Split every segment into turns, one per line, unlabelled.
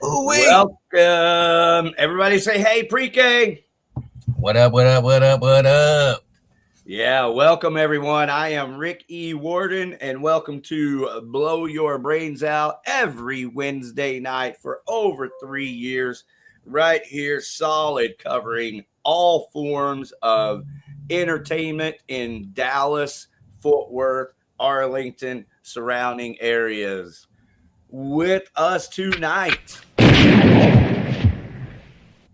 Ooh-wee.
Welcome. Everybody say, hey, pre-K.
What up, what up, what up, what up?
Yeah, welcome, everyone. I am Rick E. Warden, and welcome to Blow Your Brains Out every Wednesday night for over 3 years. Right here, solid, covering all forms of entertainment in Dallas, Fort Worth, Arlington, surrounding areas. With us tonight,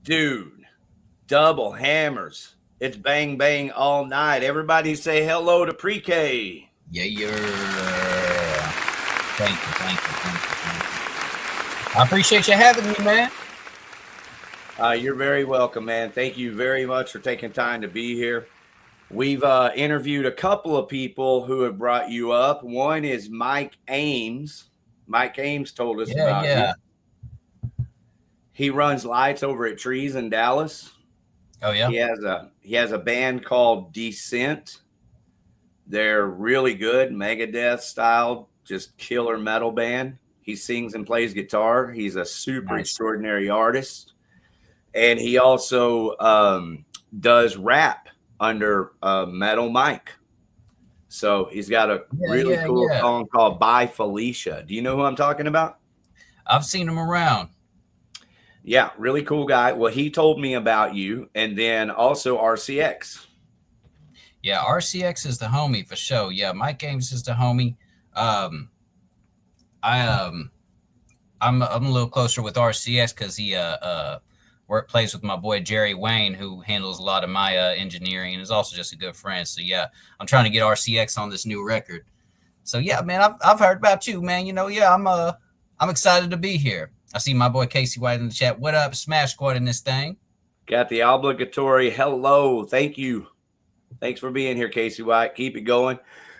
dude, double hammers. It's bang bang all night. Everybody say hello to pre-K.
Yeah. Thank you. I appreciate you having me, man.
You're very welcome, man. Thank you very much for taking time to be here. We've interviewed a couple of people who have brought you up. One is Mike Ames. Mike Ames told us about you. He runs lights over at Trees in Dallas.
Oh yeah.
He has a band called Descent. They're really good, Megadeth style, just killer metal band. He sings and plays guitar. He's a super extraordinary artist, and he also does rap under Metal Mike. So he's got a really cool song called "By Felicia." Do you know who I'm talking about?
I've seen him around.
Yeah, really cool guy. Well, he told me about you, and then also RCX.
Yeah, RCX is the homie for sure. Yeah, Mike Ames is the homie. I'm a little closer with RCX because he plays with my boy Jerry Wayne, who handles a lot of my engineering and is also just a good friend. So yeah, I'm trying to get RCX on this new record. So yeah, man, I've heard about you, man. You know, yeah, I'm excited to be here. I see my boy Casey White in the chat. What up, Smash Squad in this thing?
Got the obligatory hello. Thank you. Thanks for being here, Casey White. Keep it going.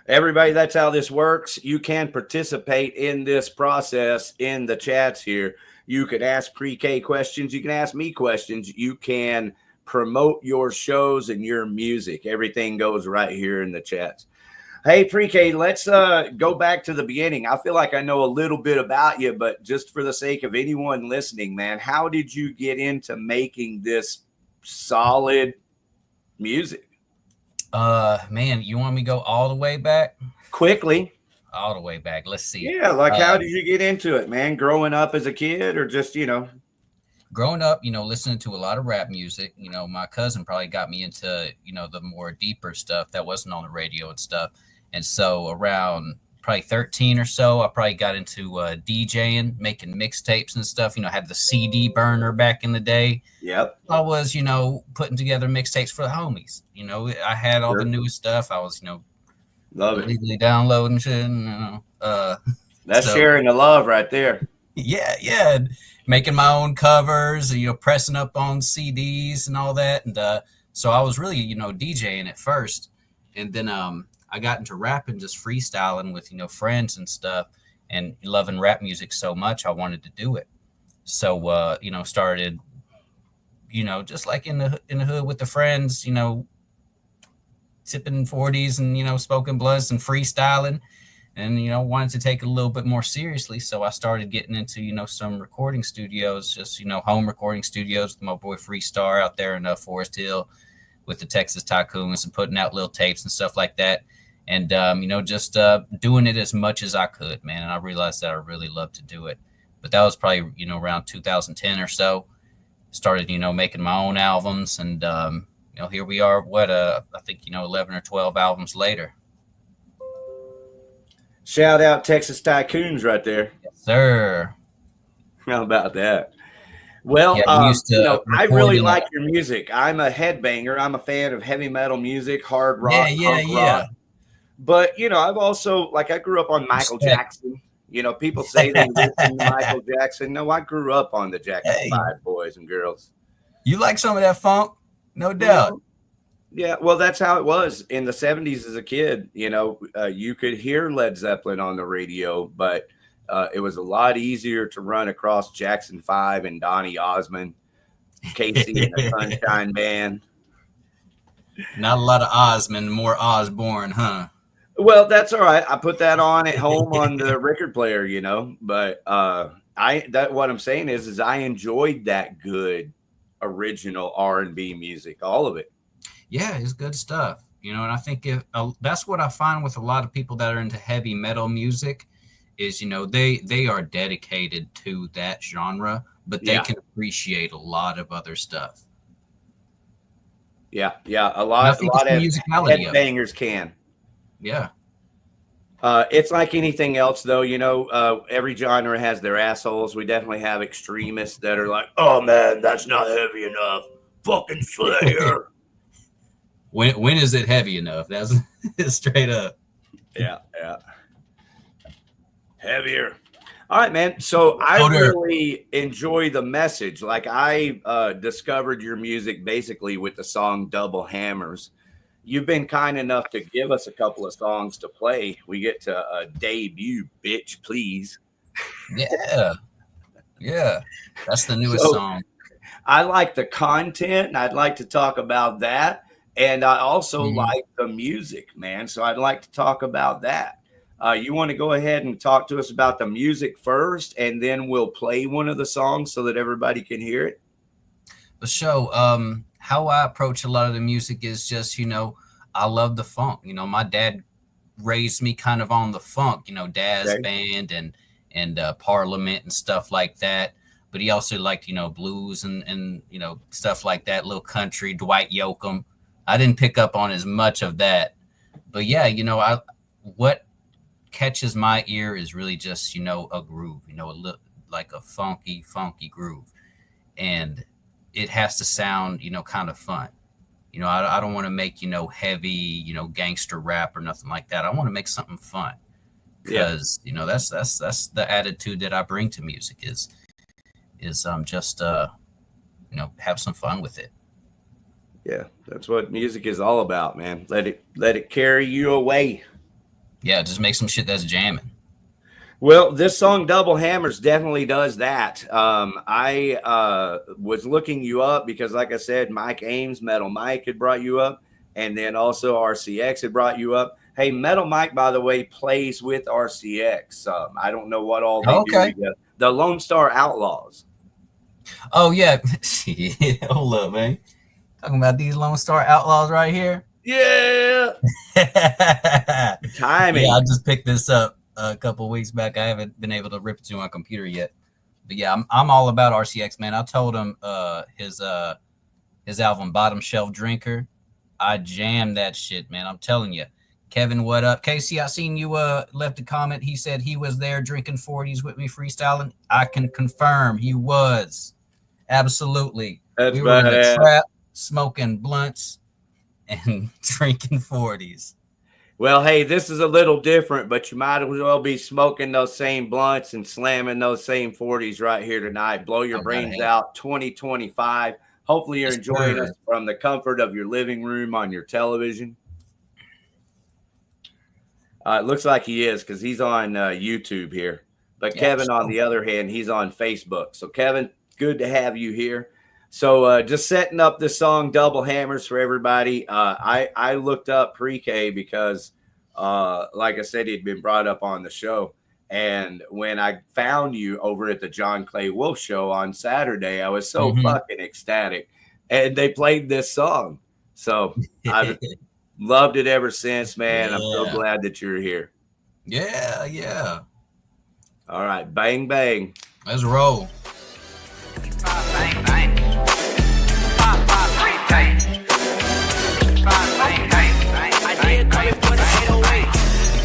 Everybody, that's how this works. You can participate in this process in the chats here. You can ask pre-K questions. You can ask me questions. You can promote your shows and your music. Everything goes right here in the chats. Hey, pre-K, let's go back to the beginning. I feel like I know a little bit about you, but just for the sake of anyone listening, man, how did you get into making this solid music?
Man, you want me to go all the way back?
Quickly.
All the way back. Let's see.
Yeah, like how did you get into it, man? Growing up as a kid or just,
Growing up, listening to a lot of rap music. My cousin probably got me into, the more deeper stuff that wasn't on the radio and stuff. And so around probably 13 or so, I probably got into DJing, making mixtapes and stuff. Had the CD burner back in the day.
Yep.
I was, putting together mixtapes for the homies. I had all the newest stuff. I was,
love it.
Legally downloading shit.
That's sharing the love right there.
Yeah. Making my own covers, pressing up on CDs and all that. And so I was really, DJing at first. And then I got into rapping, just freestyling with, friends and stuff, and loving rap music so much, I wanted to do it. So, started, just like in the hood with the friends, sipping 40s and, smoking blunts and freestyling, and, wanted to take it a little bit more seriously. So I started getting into, some recording studios, just, home recording studios with my boy Freestar out there in Forest Hill with the Texas Tycoons and putting out little tapes and stuff like that. And, just doing it as much as I could, man. And I realized that I really loved to do it. But that was probably, around 2010 or so. Started, making my own albums. And, here we are, I think, 11 or 12 albums later.
Shout out Texas Tycoons right there.
Yes, sir.
How about that? Well, I really like your music. I'm a headbanger. I'm a fan of heavy metal music, hard rock, punk rock. But, I've also, I grew up on Michael Jackson. People say they listen to Michael Jackson. No, I grew up on the Jackson 5 boys and girls.
You like some of that funk? No doubt.
Yeah, well, that's how it was in the 70s as a kid. You could hear Led Zeppelin on the radio, but it was a lot easier to run across Jackson 5 and Donny Osmond, Casey and the Sunshine Band.
Not a lot of Osmond, more Osborne, huh?
Well, that's all right. I put that on at home on the record player, but what I'm saying is I enjoyed that good original R&B music, all of it.
Yeah, it's good stuff. You know, and I think that's what I find with a lot of people that are into heavy metal music is, you know, they are dedicated to that genre, but they can appreciate a lot of other stuff.
Yeah, a lot of headbangers can.
Yeah.
It's like anything else, though. You know, every genre has their assholes. We definitely have extremists that are like, "Oh man, that's not heavy enough." Fucking Slayer.
When is it heavy enough? That's straight up.
Yeah. Heavier. All right, man. So I really enjoy the message. Like I discovered your music basically with the song Double Hammers. You've been kind enough to give us a couple of songs to play. We get to debut, bitch, please.
Yeah. That's the newest song.
I like the content, and I'd like to talk about that. And I also like the music, man. So I'd like to talk about that. You want to go ahead and talk to us about the music first, and then we'll play one of the songs so that everybody can hear it?
The show, how I approach a lot of the music is just, you know, I love the funk. You know, my dad raised me kind of on the funk, you know, Daz Band and Parliament and stuff like that. But he also liked, you know, blues and you know, stuff like that, little country, Dwight Yoakam. I didn't pick up on as much of that. But yeah, you know, what catches my ear is really just, you know, a groove, you know, like a funky groove. And it has to sound, you know, kind of fun. You know, I don't want to make, you know, heavy, you know, gangster rap or nothing like that. I want to make something fun because, you know, that's the attitude that I bring to music is just, you know, have some fun with it.
Yeah, that's what music is all about, man. Let it carry you away.
Yeah, just make some shit that's jamming.
Well, this song Double Hammers definitely does that. I was looking you up because, like I said, Mike Ames, Metal Mike had brought you up, and then also RCX had brought you up. Hey, Metal Mike, by the way, plays with RCX. I don't know what all they do together. The Lone Star Outlaws.
Oh, yeah. Hold up, man. Talking about these Lone Star Outlaws right here?
Yeah. Timing.
Yeah, I just picked this up a couple weeks back. I haven't been able to rip it to my computer yet. But yeah, I'm all about RCX, man. I told him his album Bottom Shelf Drinker. I jammed that shit, man. I'm telling you. Kevin, what up? Casey, I seen you left a comment. He said he was there drinking 40s with me freestyling. I can confirm he was. Absolutely.
That's
we were in the trap, smoking blunts and drinking 40s.
Well, hey, this is a little different, but you might as well be smoking those same blunts and slamming those same 40s right here tonight. Blow your brains out 2025. Hopefully you're enjoying us from the comfort of your living room on your television. It looks like he is because he's on YouTube here. But Kevin, on the other hand, he's on Facebook. So, Kevin, good to have you here. So just setting up this song Double Hammers for everybody. I looked up Pre-K because, like I said, he'd been brought up on the show. And when I found you over at the John Clay Wolf show on Saturday, I was so fucking ecstatic. And they played this song. So I've loved it ever since, man. Yeah. I'm so glad that you're here.
Yeah.
All right. Bang, bang.
Let's roll.
Bang, bang.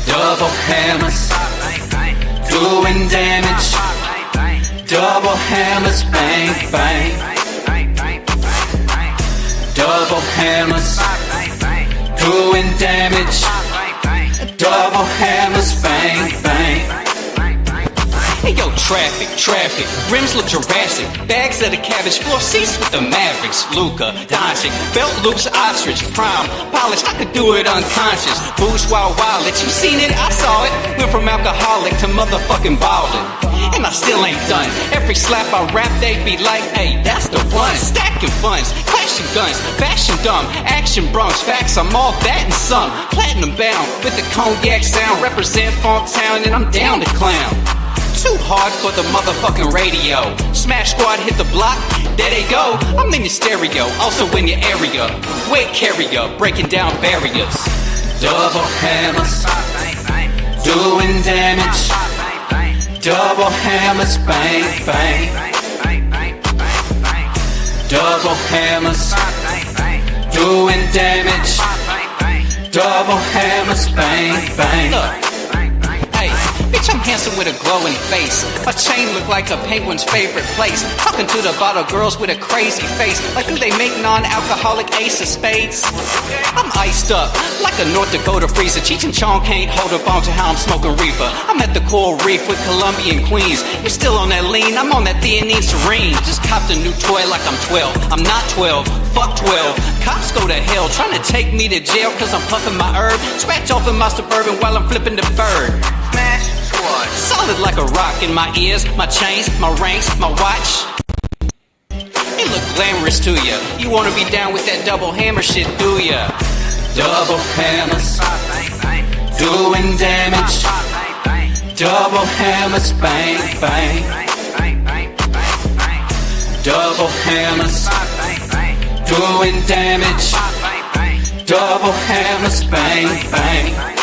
Double hammers, doing damage. Double hammers, bang, bang. Double hammers, doing damage. Double hammers, bang, bang. Hey, yo, traffic, rims look Jurassic. Bags of the cabbage, floor seats with the Mavericks. Luca, Doncic, belt loops, ostrich, prime, polished, I could do it unconscious. Bourgeois wallet, you seen it, I saw it. Went from alcoholic to motherfucking ballin'. And I still ain't done. Every slap I rap, they be like, hey, that's the one. Stacking funds, clashing guns, fashion dumb, action Bronx, facts, I'm all that and some. Platinum bound, with the cognac sound, represent Funk Town, and I'm down to clown. Too hard for the motherfucking radio. Smash Squad hit the block, there they go. I'm in your stereo, also in your area. Weight carrier, breaking down barriers. Double hammers, doing damage. Double hammers, bang, bang. Double hammers, doing damage. Double hammers, bang, bang. Look. Hey, bitch, I'm handsome with a glowing face. My chain look like a penguin's favorite place. Talking to the bottle girls with a crazy face. Like, do they make non-alcoholic ace of spades? I'm iced up like a North Dakota freezer. Cheech and Chong can't hold up on to how I'm smoking reefer. I'm at the coral reef with Colombian queens. You still on that lean? I'm on that theanine serene. Just copped a new toy like I'm 12. I'm not 12. Fuck 12. Cops go to hell trying to take me to jail cause I'm puffing my herb. Scratch off in my Suburban while I'm flipping the bird. Smash Squad. Solid like a rock in my ears, my chains, my rings, my watch. They look glamorous to ya. You wanna be down with that double hammer shit, do ya? Double hammers, doing damage. Double hammers, bang, bang. Double hammers, doing damage. Double hammers, bang, bang.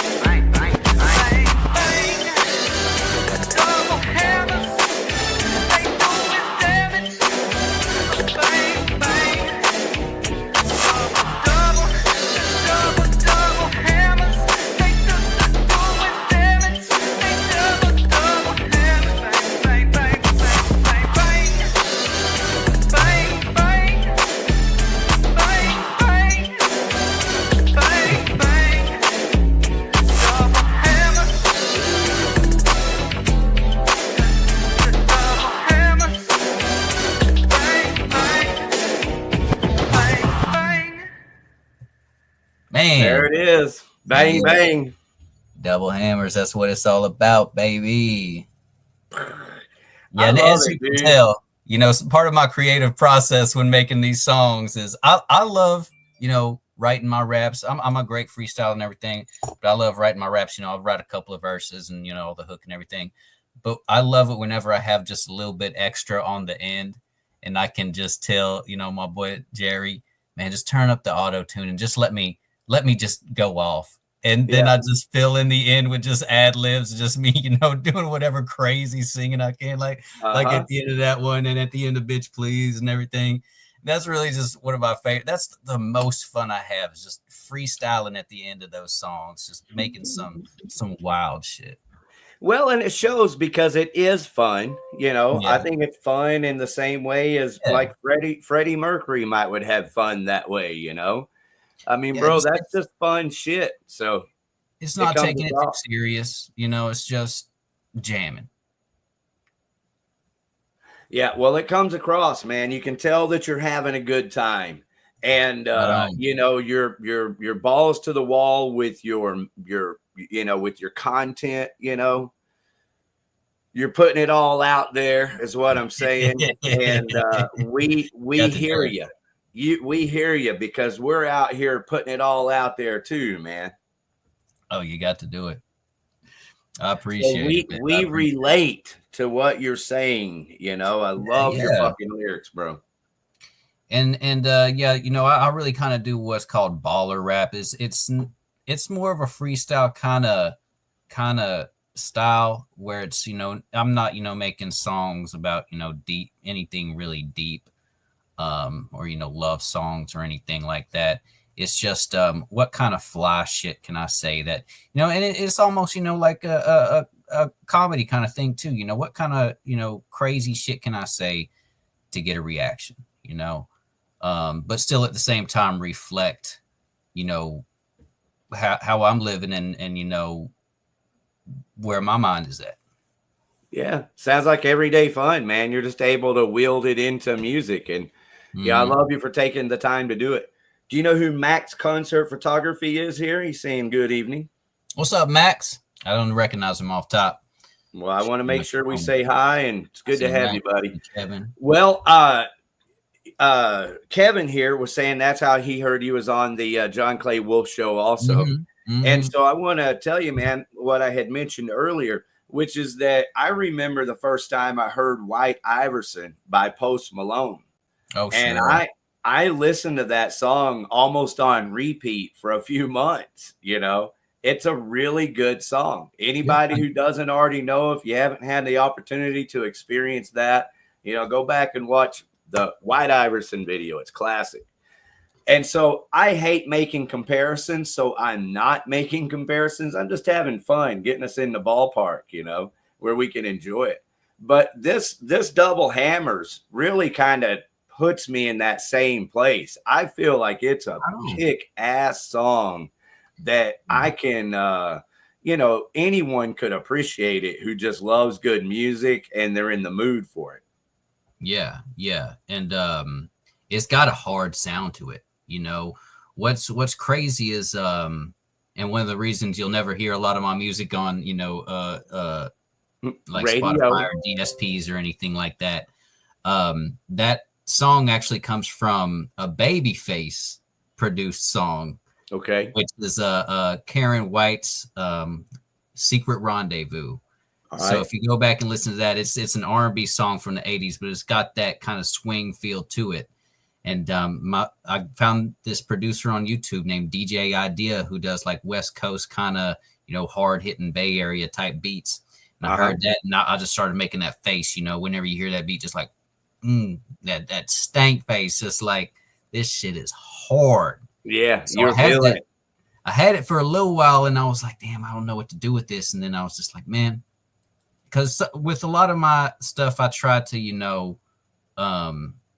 There it is. Bang, bang.
Double hammers. That's what it's all about, baby. Yeah, and as you can tell, you know, part of my creative process when making these songs is I love, you know, writing my raps. I'm a great freestyle and everything, but I love writing my raps. You know, I'll write a couple of verses and, you know, the hook and everything. But I love it whenever I have just a little bit extra on the end and I can just tell, you know, my boy Jerry, man, just turn up the auto tune and just let me just go off. And then I just fill in the end with just ad libs, just me, you know, doing whatever crazy singing I can, like at the end of that one and at the end of Bitch Please and everything. That's really just one of my favorite. That's the most fun I have is just freestyling at the end of those songs, just making some wild shit.
Well, and it shows because it is fun. You know, I think it's fun in the same way as like Freddie Mercury would have fun that way, you know? I mean, bro, that's just fun shit. So
it's not taking it too serious, you know, it's just jamming.
Yeah, well, it comes across, man. You can tell that you're having a good time. And you know, your balls to the wall with your you know, with your content, you know. You're putting it all out there is what I'm saying. And we hear you. We hear you because we're out here putting it all out there too, man.
Oh, you got to do it. I appreciate it.
We relate to what you're saying. You know, I love your fucking lyrics, bro.
And yeah, you know, I really kind of do what's called baller rap. It's more of a freestyle kind of style where it's, you know, I'm not, you know, making songs about, you know, anything really deep. Or, you know, love songs or anything like that. It's just what kind of fly shit can I say that, you know, and it's almost, you know, like a comedy kind of thing too. You know, what kind of, you know, crazy shit can I say to get a reaction, you know, but still at the same time reflect, you know, how I'm living and, you know, where my mind is at.
Yeah. Sounds like everyday fun, man. You're just able to wield it into music. And yeah, I love you for taking the time to do it. Do you know who Max Concert Photography is here? He's saying good evening.
What's up, Max? I don't recognize him off top.
Well, I want to make sure we say hi, and it's good to have you, buddy.
Kevin.
Well, Kevin here was saying that's how he heard you was on the John Clay Wolf show also. And so I want to tell you, man, what I had mentioned earlier. which is that I remember the first time I heard White Iverson by Post Malone.
Oh,
and
sure.
I listened to that song almost on repeat for a few months. You know, it's a really good song. Anybody who doesn't already know, if you haven't had the opportunity to experience that, you know, go back and watch the White Iverson video. It's classic. And so I hate making comparisons, so I'm not making comparisons. I'm just having fun, getting us in the ballpark, you know, where we can enjoy it. But this Double Hammers really kind of puts me in that same place. I feel like it's a kick-ass song that I can, you know, anyone could appreciate it who just loves good music and they're in the mood for it.
Yeah, yeah. And it's got a hard sound to it. You know, what's crazy is and one of the reasons you'll never hear a lot of my music on, you know, like radio, Spotify or DSPs or anything like that. That song actually comes from a Babyface produced song.
Okay.
Which is Karen White's Secret Rendezvous. Right. So if you go back and listen to that, it's an R&B song from the 80s, but it's got that kind of swing feel to it. And I found this producer on YouTube named DJ Idea who does like West Coast kind of, you know, hard hitting Bay Area type beats. And I heard that and I just started making that face, you know, whenever you hear that beat, just like that stank face, just like this shit is hard.
Yeah,
so you're feeling it. I had it for a little while and I was like, damn, I don't know what to do with this. And then I was just like, man, because with a lot of my stuff, I try to, you know,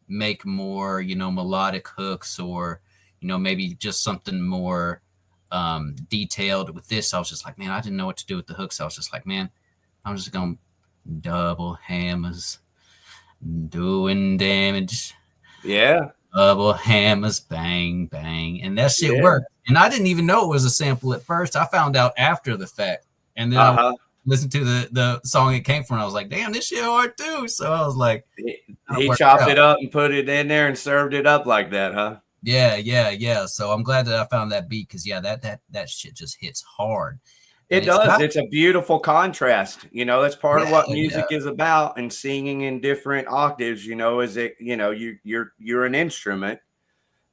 make more, you know, melodic hooks or, you know, maybe just something more detailed. With this, I was just like, man, I didn't know what to do with the hooks. I was just like, man, I'm just going double hammers doing damage.
Yeah.
Double hammers, bang, bang. And that shit worked. And I didn't even know it was a sample at first. I found out after the fact. And then I listened to the song it came from. I was like, damn, this shit hard too. So I was like,
he chopped it up and put it in there and served it up like that, huh?
Yeah. So I'm glad that I found that beat because that shit just hits hard.
It does. It's a beautiful contrast. You know, that's part of what music is about, and singing in different octaves, you know, is it, you know, you're an instrument.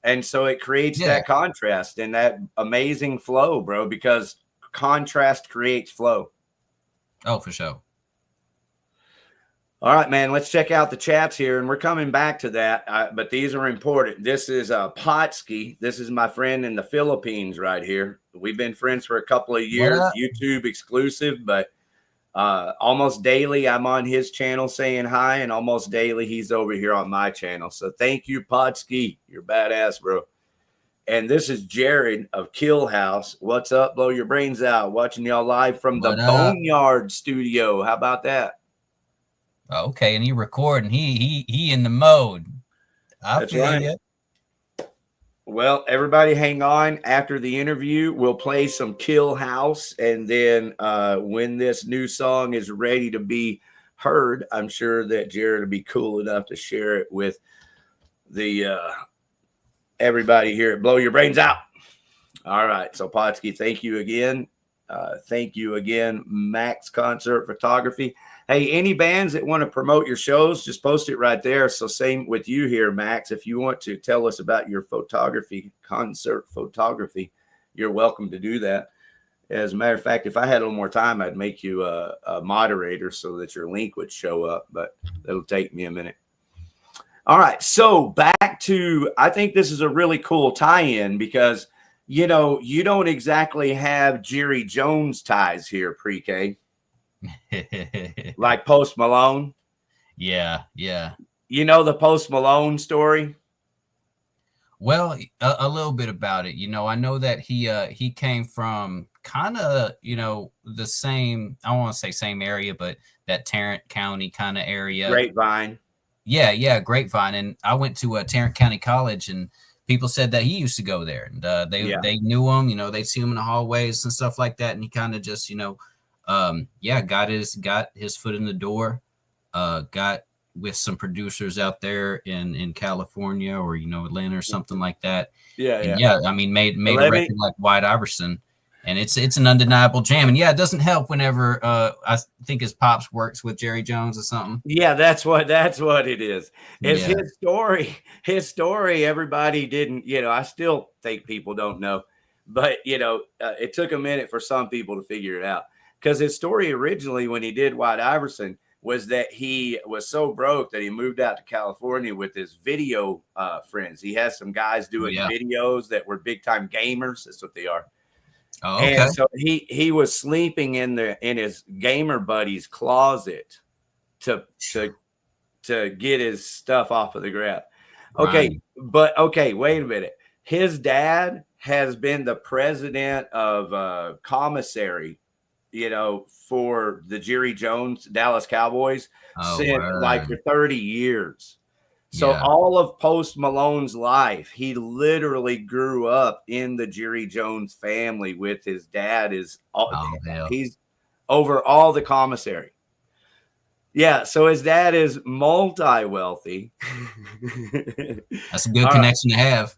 And so it creates that contrast and that amazing flow, bro, because contrast creates flow.
Oh, for sure.
All right, man, let's check out the chats here, and we're coming back to that, but these are important. This is Potsky. This is my friend in the Philippines right here. We've been friends for a couple of years, YouTube exclusive, but almost daily I'm on his channel saying hi, and almost daily he's over here on my channel. So thank you, Potsky. You're badass, bro. And this is Jared of Kill House. What's up? Blow your brains out. Watching y'all live from the Boneyard studio. How about that?
Okay, and he recording. He in the mode. I feel you.
Well, everybody hang on. After the interview, we'll play some Kill House. And then when this new song is ready to be heard, I'm sure that Jared will be cool enough to share it with the everybody here at Blow Your Brains Out. All right. So, Potsky, thank you again. Thank you again, Max Concert Photography. Hey, any bands that want to promote your shows, just post it right there. So same with you here, Max. If you want to tell us about your photography, concert photography, you're welcome to do that. As a matter of fact, if I had a little more time, I'd make you a moderator so that your link would show up, but that'll take me a minute. All right, so back to, I think this is a really cool tie-in because, you know, you don't exactly have Jerry Jones ties here, Pre-K. Like Post Malone.
Yeah.
You know the Post Malone story?
Well, a little bit about it. You know, I know that he came from kind of, you know, the same, I don't want to say same area, but that Tarrant County kind of area.
Grapevine.
Yeah, Grapevine. And I went to Tarrant County College, and people said that he used to go there, and they knew him. You know, they'd see him in the hallways and stuff like that, and he kind of just, you know, got his foot in the door, got with some producers out there in California or, you know, Atlanta or something like that. Yeah. I mean, made a record like White Iverson. And it's an undeniable jam. And yeah, it doesn't help whenever I think his pops works with Jerry Jones or something.
Yeah, that's what it is. It's
Yeah.
his story. His story, everybody didn't, I still think people don't know. But, it took a minute for some people to figure it out. Because his story originally, when he did White Iverson, was that he was so broke that he moved out to California with his video friends. He has some guys doing videos that were big time gamers. That's what they are.
Oh, okay.
And so he was sleeping in his gamer buddy's closet to get his stuff off of the ground. Okay,
Right.
but okay, wait a minute. His dad has been the president of commissary, for the Jerry Jones Dallas Cowboys since like for 30 years. So all of Post Malone's life, he literally grew up in the Jerry Jones family with his dad. He's over all the commissary. Yeah, so his dad is multi-wealthy.
That's a good connection to have.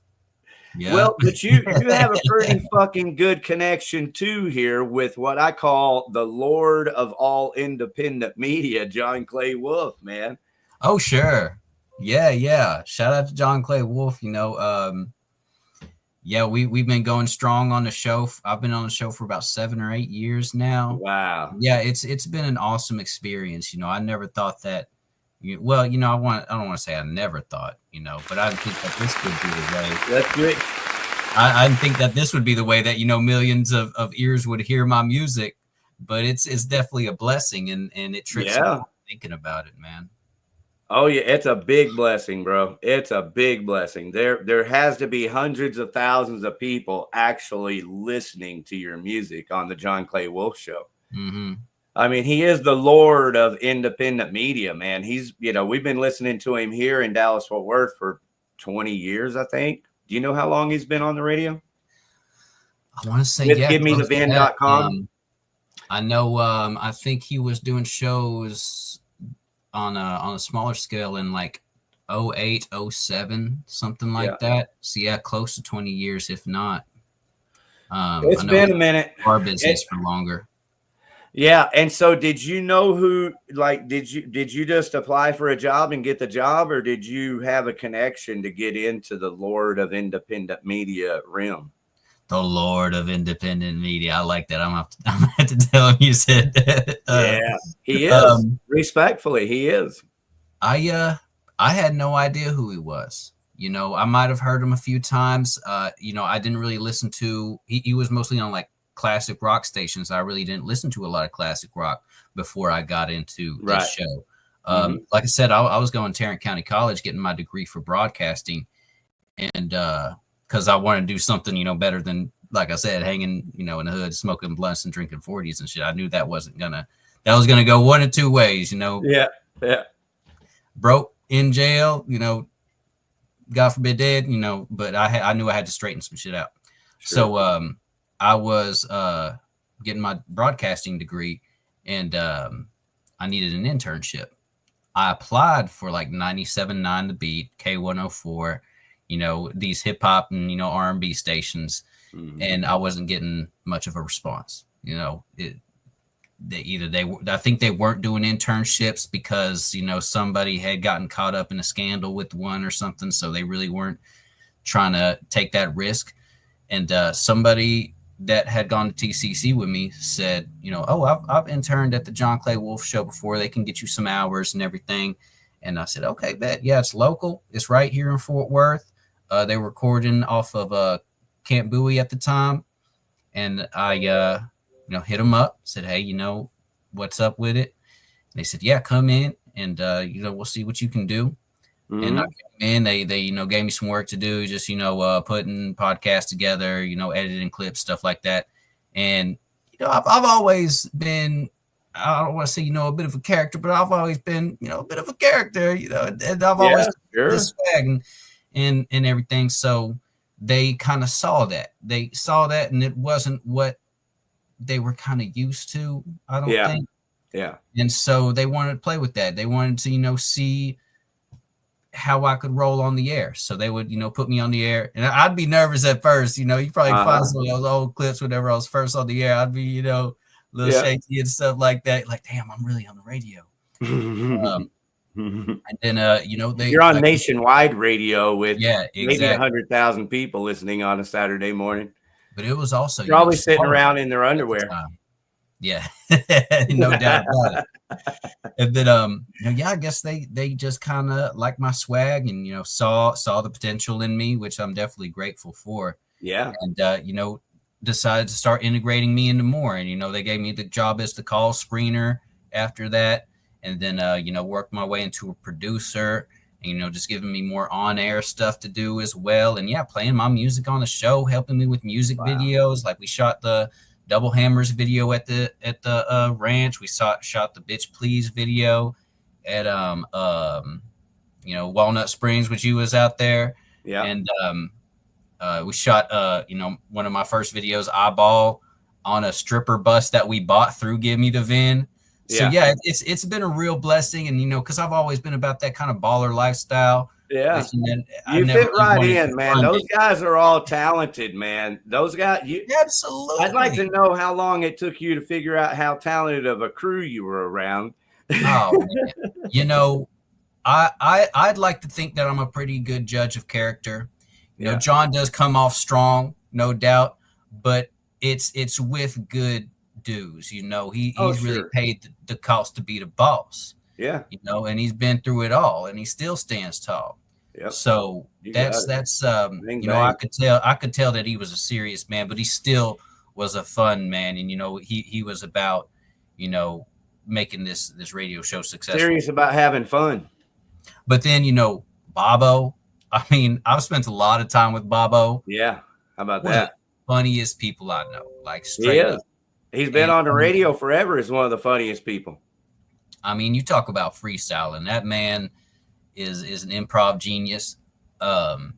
Yeah.
Well, but you have a pretty fucking good connection too here with what I call the Lord of all independent media, John Clay Wolf, man.
Oh, sure. Yeah. Shout out to John Clay Wolf. We've been going strong on the show. I've been on the show for about 7 or 8 years now.
Wow.
Yeah, it's been an awesome experience. I never thought that. I don't want to say I never thought. But I think that this would be the way.
That's good.
I think that this would be the way that millions of ears would hear my music. But it's definitely a blessing, and it tricks me thinking about it, man.
Oh yeah, it's a big blessing, bro. It's a big blessing. There has to be hundreds of thousands of people actually listening to your music on the John Clay Wolf Show.
Mm-hmm.
I mean, he is the Lord of independent media, man. He's, we've been listening to him here in Dallas Fort Worth for 20 years, I think. Do you know how long he's been on the radio?
I want to say,
with GiveMeTheVin.com.
I know. I think he was doing shows on a smaller scale in like 08, 07, something like that. So yeah, close to 20 years, if not.
It's been a minute.
Our business for longer.
Yeah, and so did you know who? Like, did you just apply for a job and get the job, or did you have a connection to get into the Lord of Independent Media realm?
The Lord of Independent Media. I like that. I'm gonna have to tell him you said that.
Yeah, he is. Respectfully, he is.
I had no idea who he was. I might have heard him a few times. I didn't really listen to. He was mostly on like classic rock stations. I really didn't listen to a lot of classic rock before I got into this show. Like I said, I was going to Tarrant County College getting my degree for broadcasting, and because I wanted to do something, better than, like I said, hanging, in the hood, smoking blunts and drinking 40s and shit. I knew that was gonna go one of two ways,
Yeah.
Broke, in jail, God forbid dead, but I knew I had to straighten some shit out. Sure. So I was getting my broadcasting degree, and I needed an internship. I applied for like 97.9 The Beat, K104, these hip hop and R&B stations, and I wasn't getting much of a response. I think they weren't doing internships because somebody had gotten caught up in a scandal with one or something, so they really weren't trying to take that risk. And somebody that had gone to TCC with me said, I've interned at the John Clay Wolf Show before. They can get you some hours and everything. And I said, okay, bet. Yeah, it's local. It's right here in Fort Worth. They were recording off of Camp Bowie at the time. And I, hit them up, said, hey, what's up with it? And they said, yeah, come in and, we'll see what you can do. And I came in, they gave me some work to do, just, putting podcasts together, editing clips, stuff like that. And, I've always been, I don't want to say, a bit of a character, but I've always been, a bit of a character, and I've always this swag and everything. So they kind of saw that. They saw that, and it wasn't what they were kind of used to, I don't think.
Yeah.
And so they wanted to play with that. They wanted to, see, how I could roll on the air. So they would, put me on the air, and I'd be nervous at first. You probably find some of those old clips whenever I was first on the air. I'd be, a little shaky and stuff like that. Like, damn, I'm really on the radio. And then,
you're on nationwide radio with maybe
100,000
people listening on a Saturday morning.
But it was also
probably sitting around in their underwear.
Yeah, no doubt about it. And then, I guess they just kind of liked my swag and, saw the potential in me, which I'm definitely grateful for.
Yeah.
And, decided to start integrating me into more. And, they gave me the job as the call screener after that. And then, worked my way into a producer and, just giving me more on-air stuff to do as well. And playing my music on the show, helping me with music videos. Like we shot the Double Hammers video at the ranch. We shot the Bitch Please video at Walnut Springs, which you was out there.
Yeah.
And we shot one of my first videos, Eyeball, on a stripper bus that we bought through Give Me the VIN. So it's been a real blessing, and because I've always been about that kind of baller lifestyle.
Yeah, you fit right in, man. Those guys are all talented, man. Those guys,
absolutely.
I'd like to know how long it took you to figure out how talented of a crew you were around.
Oh, man. I'd like to think that I'm a pretty good judge of character. John does come off strong, no doubt, but it's with good dues. He's really paid the cost to be the boss.
Yeah.
And he's been through it all, and he still stands tall.
Yep.
So that's
bang, bang.
I could tell that he was a serious man, but he still was a fun man. And he was about making this radio show successful.
Serious about having fun.
But then BYBO, I've spent a lot of time with BYBO.
Yeah. How about that?
Funniest people I know, like straight up.
He's been on the radio forever. Is one of the funniest people.
You talk about freestyling. That man is an improv genius. The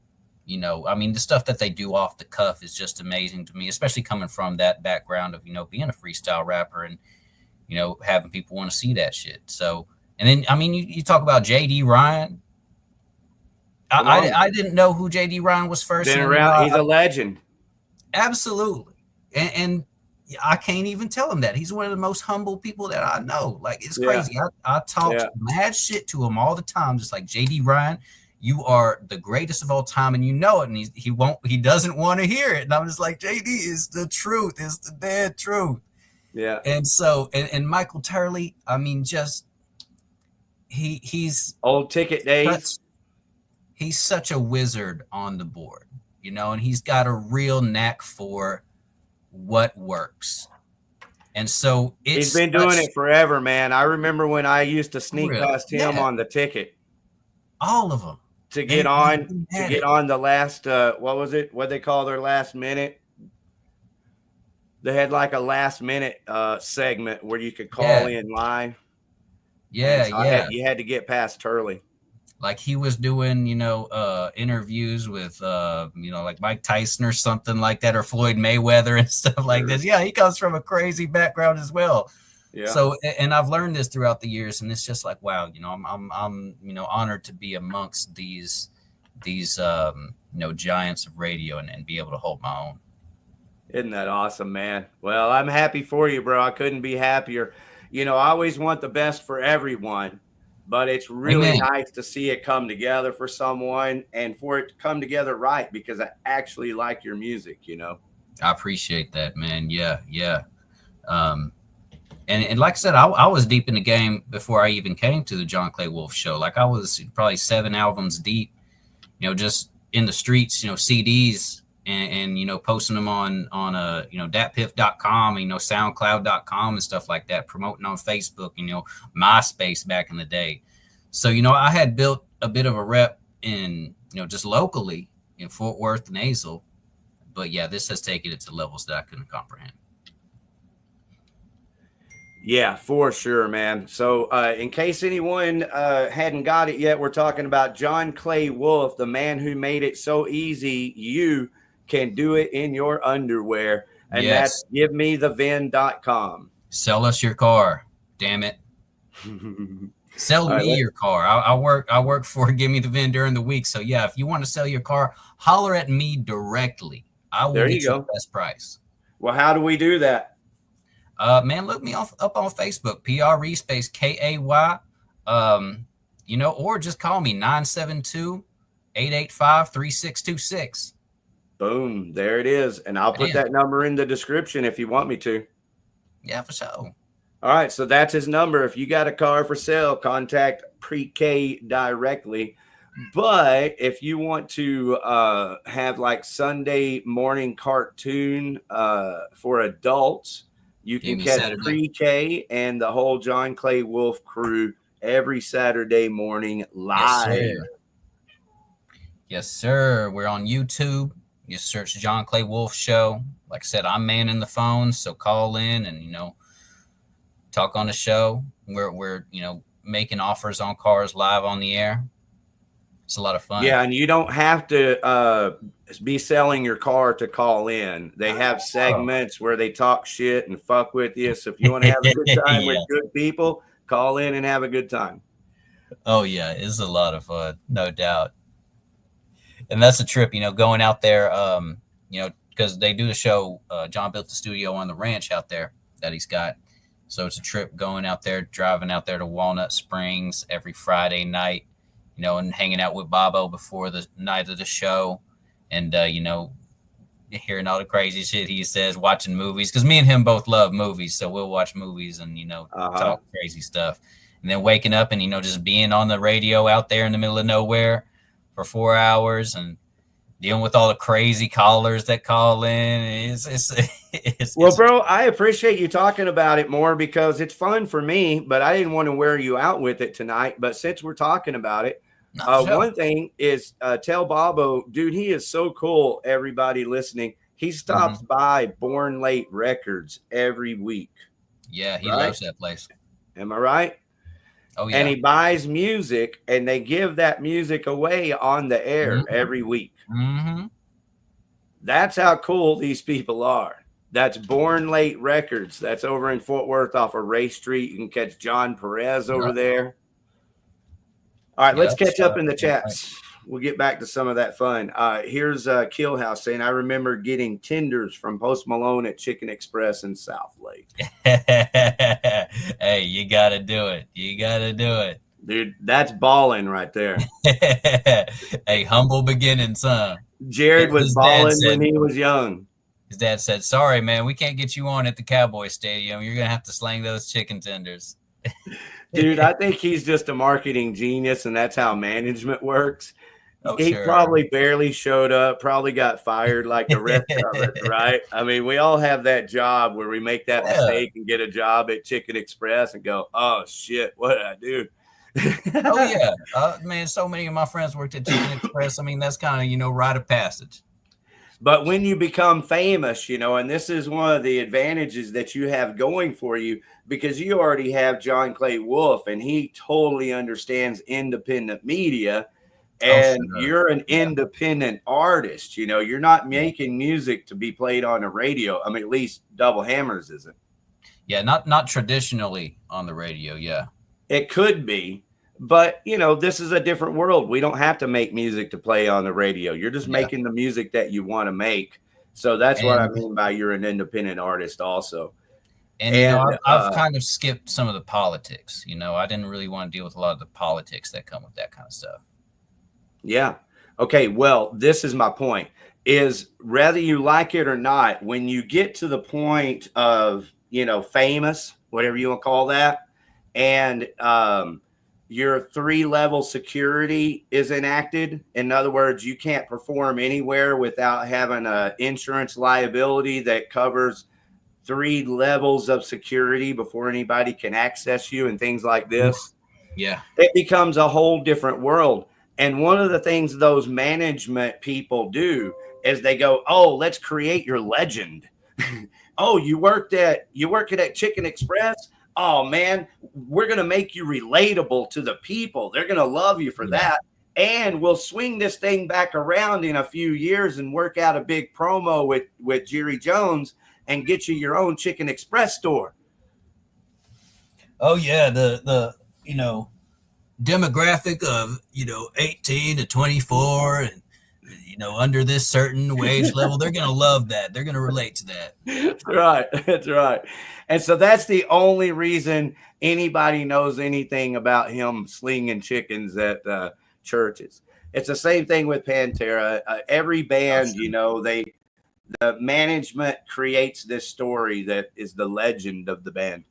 stuff that they do off the cuff is just amazing to me, especially coming from that background of, being a freestyle rapper and, having people want to see that shit. So, and then, you talk about JD Ryan. I didn't know who JD Ryan was first.
Been around. He's a legend.
Absolutely. And I can't even tell him that. He's one of the most humble people that I know. Like, it's crazy. I talk mad shit to him all the time, just like, JD Ryan, you are the greatest of all time, and you know it. And he doesn't want to hear it. And I'm just like, JD is the truth. It's the dead truth.
Yeah.
And so, and Michael Turley, he's
old ticket days.
He's such a wizard on the board, and he's got a real knack for what works. And so
he's been doing it forever, man. I remember when I used to sneak past him on the ticket.
All of them.
To get on the last what was it? What they call their last minute? They had like a last minute segment where you could call in live.
Yeah,
you had to get past Turley.
Like he was doing, interviews with, like Mike Tyson or something like that, or Floyd Mayweather and stuff like this. Yeah, he comes from a crazy background as well. Yeah. So, and I've learned this throughout the years, and it's just like, wow, I'm honored to be amongst these giants of radio and be able to hold my own.
Isn't that awesome, man? Well, I'm happy for you, bro. I couldn't be happier. I always want the best for everyone. But it's really nice to see it come together for someone and for it to come together right, because I actually like your music,
I appreciate that, man. Yeah. And like I said, I was deep in the game before I even came to the John Clay Wolf show. Like I was probably 7 albums deep, just in the streets, CDs and posting them on datpiff.com, soundcloud.com and stuff like that, promoting on Facebook, MySpace back in the day. So, I had built a bit of a rep in, just locally in Fort Worth and Azle. But yeah, this has taken it to levels that I couldn't comprehend.
Yeah, for sure, man. So in case anyone hadn't got it yet, we're talking about John Clay Wolf, the man who made it so easy you can do it in your underwear. And that's givemethevin.com.
Sell us your car. Damn it. Sell me your car. I work for Give Me the VIN during the week. So yeah, if you want to sell your car, holler at me directly. I will get you the best price.
Well, how do we do that?
Man, look me up on Facebook, PRE space KAY. Or just call me 972-885-3626.
Boom, there it is. And I'll put that number in the description if you want me to.
Yeah, for sure.
All right, so that's his number. If you got a car for sale, contact Pre-K directly. But if you want to have like Sunday morning cartoon for adults, you can catch Pre-K and the whole John Clay Wolf crew every Saturday morning live.
Yes, sir. We're on YouTube. You search John Clay Wolf Show. Like I said, I'm manning the phone, so call in and, talk on the show. We're making offers on cars live on the air. It's a lot of fun.
Yeah, and you don't have to be selling your car to call in. They have segments where they talk shit and fuck with you. So if you want to have a good time with good people, call in and have a good time.
Oh, yeah. It's a lot of fun. No doubt. And that's a trip, going out there, because they do the show. John built the studio on the ranch out there that he's got. So it's a trip going out there, driving out there to Walnut Springs every Friday night, and hanging out with Bobo before the night of the show. And, hearing all the crazy shit he says, watching movies, because me and him both love movies. So we'll watch movies and, talk crazy stuff. And then waking up and, just being on the radio out there in the middle of nowhere for 4 hours and dealing with all the crazy callers that call in.
Well, bro, I appreciate you talking about it more because it's fun for me, but I didn't want to wear you out with it tonight. But since we're talking about it, one thing is tell Bobo, dude, he is so cool. Everybody listening, he stops by Born Late Records every week.
Yeah, he loves that place.
Am I right?
Oh, yeah.
And he buys music, and they give that music away on the air every week. That's how cool these people are. That's Born Late Records. That's over in Fort Worth off of Ray Street. You can catch John Perez over there. All right, let's catch up in the chats. We'll get back to some of that fun. Here's Killhouse saying, I remember getting tenders from Post Malone at Chicken Express in South Lake.
Hey, you got to do it. You got to do it.
Dude, that's balling right there.
Hey, humble beginnings, huh?
Jared was balling when he was young.
His dad said, sorry, man, we can't get you on at the Cowboy Stadium. You're going to have to slang those chicken tenders.
Dude, I think he's just a marketing genius, and that's how management works.
Oh,
he
sure.
probably barely showed up, probably got fired like the rest of us, right? I mean, we all have that job where we make that mistake and get a job at Chicken Express and go, oh, shit, what did I do?
Oh, yeah. Man, so many of my friends worked at Chicken Express. I mean, that's kind of, rite of passage.
But when you become famous, and this is one of the advantages that you have going for you, because you already have John Clay Wolf, and he totally understands independent media, and you're an independent artist. You're not making music to be played on the radio. I mean, at least Double Hammers isn't.
Yeah, not traditionally on the radio, yeah.
It could be. But, this is a different world. We don't have to make music to play on the radio. You're just making the music that you want to make. So that's what I mean by you're an independent artist also.
And I've kind of skipped some of the politics. I didn't really want to deal with a lot of the politics that come with that kind of stuff.
Yeah. Okay. Well, this is my point is whether you like it or not, when you get to the point of, famous, whatever you want to call that, and, your 3-level security is enacted. In other words, you can't perform anywhere without having an insurance liability that covers 3 levels of security before anybody can access you and things like this.
Yeah.
It becomes a whole different world. And one of the things those management people do is they go, oh, let's create your legend. Oh, you work at Chicken Express? Oh, man, we're going to make you relatable to the people. They're going to love you for that. And we'll swing this thing back around in a few years and work out a big promo with Jerry Jones and get you your own Chicken Express store.
oh yeah, the demographic of 18 to 24 and under this certain wage level, they're gonna love that. They're gonna relate to that.
That's right. That's right. And so that's the only reason anybody knows anything about him slinging chickens at churches. It's the same thing with Pantera. Every band, the management creates this story that is the legend of the band.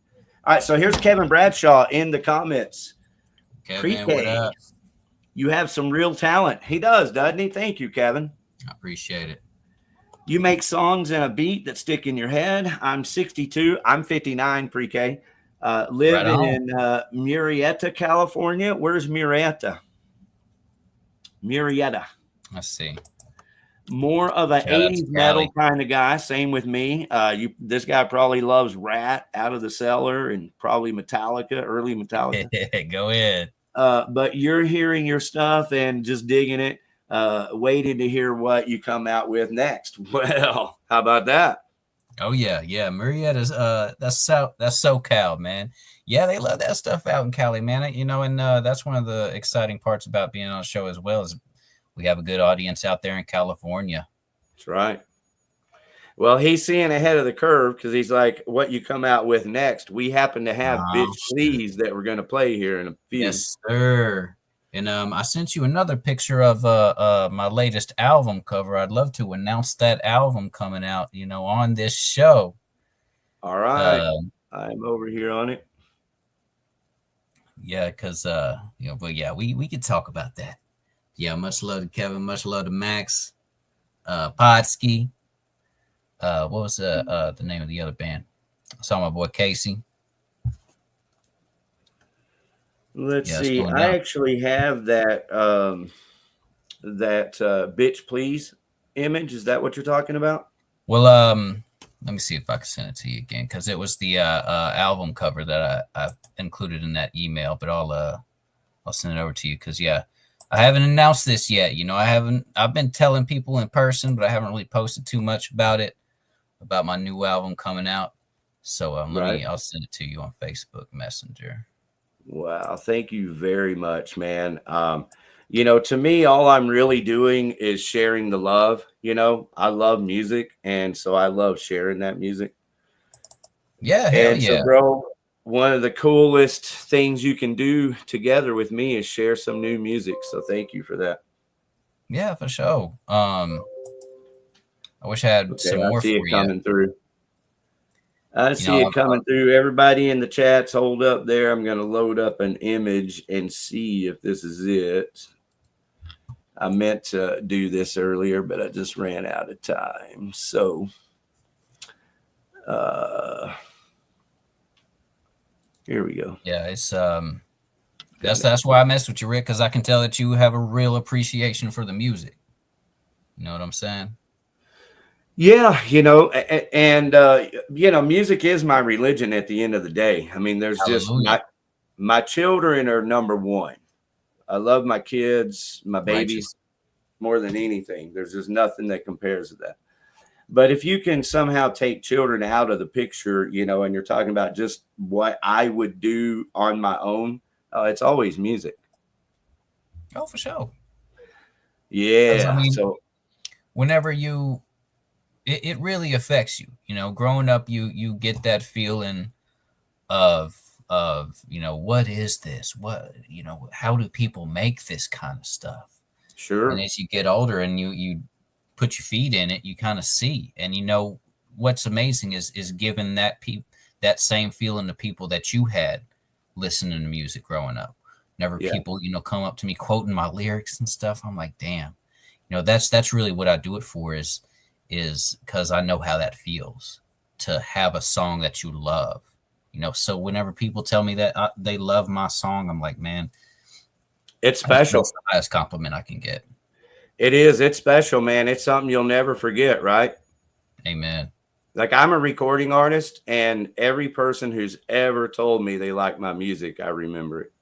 All right, so here's Kevin Bradshaw in the comments.
Kevin, what up?
You have some real talent. He does, doesn't he? Thank you, Kevin.
I appreciate it.
You make songs and a beat that stick in your head. I'm 62. I'm 59 pre-K. Living in Murrieta, California. Where's Murrieta? Murrieta.
Let's see.
More of an 80s metal kind of guy. Same with me. This guy probably loves Rat, Out of the Cellar, and probably Metallica, early Metallica.
Go ahead.
But you're hearing your stuff and just digging it, waiting to hear what you come out with next. Well, how about that?
Oh yeah, Murrieta's that's SoCal, man. Yeah, they love that stuff out in Cali, man. And that's one of the exciting parts about being on a show as well, is we have a good audience out there in California.
That's right. Well, he's seeing ahead of the curve because he's like, what you come out with next. We happen to have Bitch Please that we're going to play here in a few.
Yes, sir. And I sent you another picture of my latest album cover. I'd love to announce that album coming out, on this show.
All right. I'm over here on it.
Yeah, because, but yeah, we could talk about that. Yeah, much love to Kevin. Much love to Max. Podsky. What was the name of the other band? I saw my boy Casey.
Let's see. I actually have that Bitch Please image. Is that what you're talking about?
Well, let me see if I can send it to you again, because it was the album cover that I included in that email. But I'll send it over to you because I haven't announced this yet. I've been telling people in person, but I haven't really posted too much about it, about my new album coming out. So I'll send it to you on Facebook Messenger.
Wow. Thank you very much, man. To me, all I'm really doing is sharing the love. I love music, and so I love sharing that music.
Yeah. Hell yeah.
So, bro, one of the coolest things you can do together with me is share some new music. So thank you for that.
Yeah, for sure. I wish I had some more for you.
Coming through. I see it coming through. Everybody in the chats, hold up there. I'm going to load up an image and see if this is it. I meant to do this earlier, but I just ran out of time. So, here we go.
Yeah, it's that's why I messed with you, Rick, because I can tell that you have a real appreciation for the music. You know what I'm saying?
Yeah, and music is my religion at the end of the day. I mean, there's
Hallelujah.
just my children are number one. I love my kids, my babies more than anything. There's just nothing that compares to that. But if you can somehow take children out of the picture, and you're talking about just what I would do on my own, it's always music.
Oh, for sure.
Yeah.
I mean,
so
whenever it really affects you, growing up, you get that feeling of, what is this? What, how do people make this kind of stuff?
Sure.
And as you get older and you put your feet in it, you kind of see, and what's amazing is giving that same feeling to people that you had listening to music growing up. Whenever people, come up to me quoting my lyrics and stuff, I'm like, damn, that's really what I do it for, is because I know how that feels to have a song that you love, so whenever people tell me that they love my song, I'm like, man,
it's special.
That's the highest compliment I can get.
It is. It's special, man. It's something you'll never forget, right?
Amen.
Like, I'm a recording artist, and every person who's ever told me they like my music, I remember it.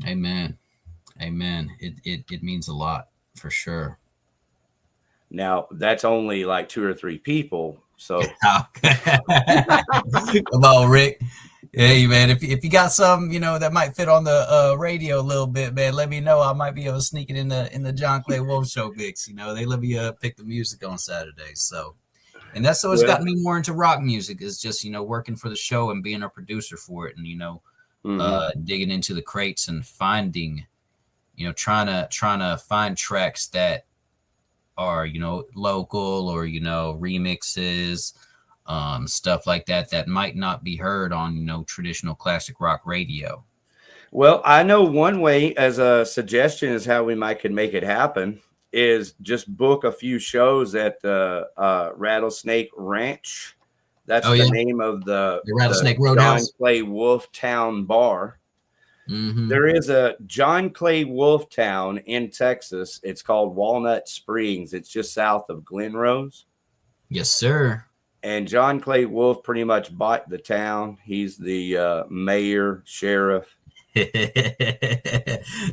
Amen. It means a lot, for sure.
Now, that's only like 2 or 3 people. So
come on, Rick. Hey man, if you got some, that might fit on the radio a little bit, man, let me know. I might be able to sneak it in the John Clay Wolf Show mix. They let me pick the music on Saturdays. So, and that's what's
Well,
gotten me more into rock music is just working for the show and being a producer for it, and digging into the crates and finding, trying to find tracks that are local or remixes, stuff like that might not be heard on traditional classic rock radio.
well, I know one way as a suggestion is how we could make it happen is just book a few shows at the Rattlesnake Ranch. That's the name of the
Rattlesnake
John
Roadhouse.
Clay Wolftown Bar.
Mm-hmm.
There is a John Clay Wolftown in Texas. It's called Walnut Springs. It's just south of Glen Rose.
Yes, sir.
And John Clay Wolf pretty much bought the town. He's the mayor, sheriff.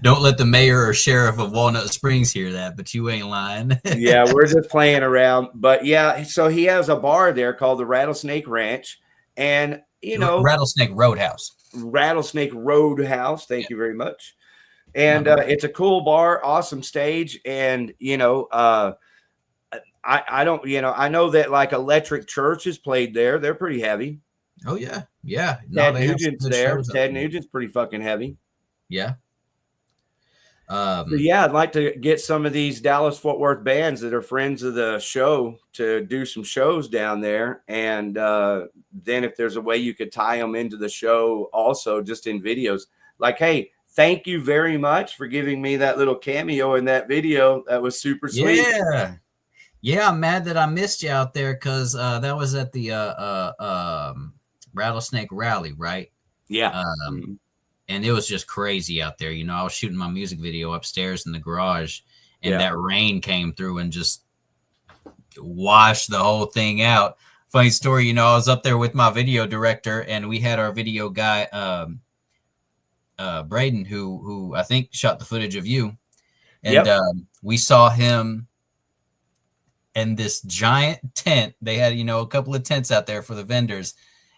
Don't let the mayor or sheriff of Walnut Springs hear that, but you ain't lying.
Yeah, we're just playing around. But yeah, so he has a bar there called the Rattlesnake Ranch. And,
Rattlesnake Roadhouse.
Rattlesnake Roadhouse. Thank you very much. And it's a cool bar, awesome stage. And, I don't, I know that like Electric Church is played there. They're pretty heavy.
Oh, yeah. Yeah.
Ted Nugent's there. Ted Nugent's pretty fucking heavy.
Yeah.
So yeah, I'd like to get some of these Dallas-Fort Worth bands that are friends of the show to do some shows down there. And then if there's a way you could tie them into the show also just in videos. Like, hey, thank you very much for giving me that little cameo in that video. That was super sweet.
Yeah. Yeah, I'm mad that I missed you out there because that was at the Rattlesnake Rally, right?
Yeah.
And it was just crazy out there. I was shooting my music video upstairs in the garage, and that rain came through and just washed the whole thing out. Funny story, I was up there with my video director, and we had our video guy, Braden, who I think shot the footage of you. And we saw him in this giant tent. They had, a couple of tents out there for the vendors.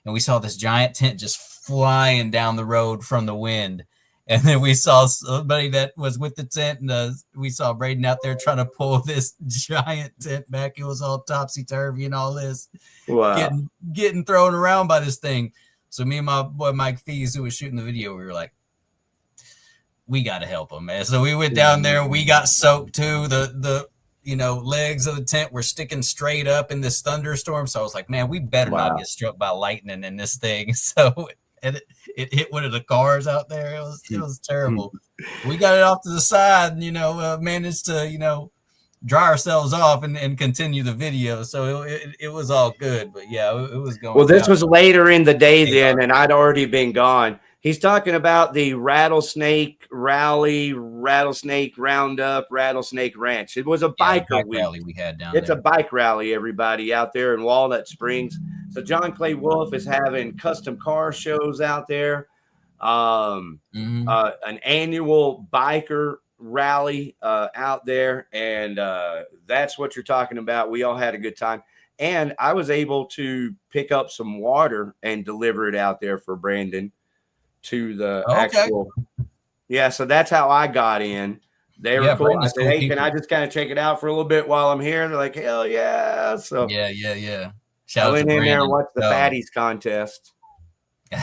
And we saw this giant tent just flying down the road from the wind. And then we saw somebody that was with the tent, and we saw Braden out there trying to pull this giant tent back. It was all topsy-turvy and all this.
Wow.
Getting thrown around by this thing. So me and my boy Mike Fees, who was shooting the video, we were like, we got to help him, man. So we went down there, and we got soaked too. The legs of the tent were sticking straight up in this thunderstorm. So I was like, man, we better not get struck by lightning in this thing. So it hit one of the cars out there. It was terrible. We got it off to the side and, managed to, dry ourselves off and continue the video. So it was all good. But yeah, it was going.
Well, this was later in the day then, and I'd already been gone. He's talking about the Rattlesnake Rally, Rattlesnake Roundup, Rattlesnake Ranch. It was a bike
rally we had down there.
It's a bike rally, everybody, out there in Walnut Springs. So John Clay Wolf is having custom car shows out there, an annual biker rally out there, and that's what you're talking about. We all had a good time. And I was able to pick up some water and deliver it out there for Brandon to the actual. Yeah, so that's how I got in. They were cool. I said, hey, can I just kind of check it out for a little bit while I'm here? They're like, hell yeah. So
yeah.
I went in there and watched the Fatties contest.
I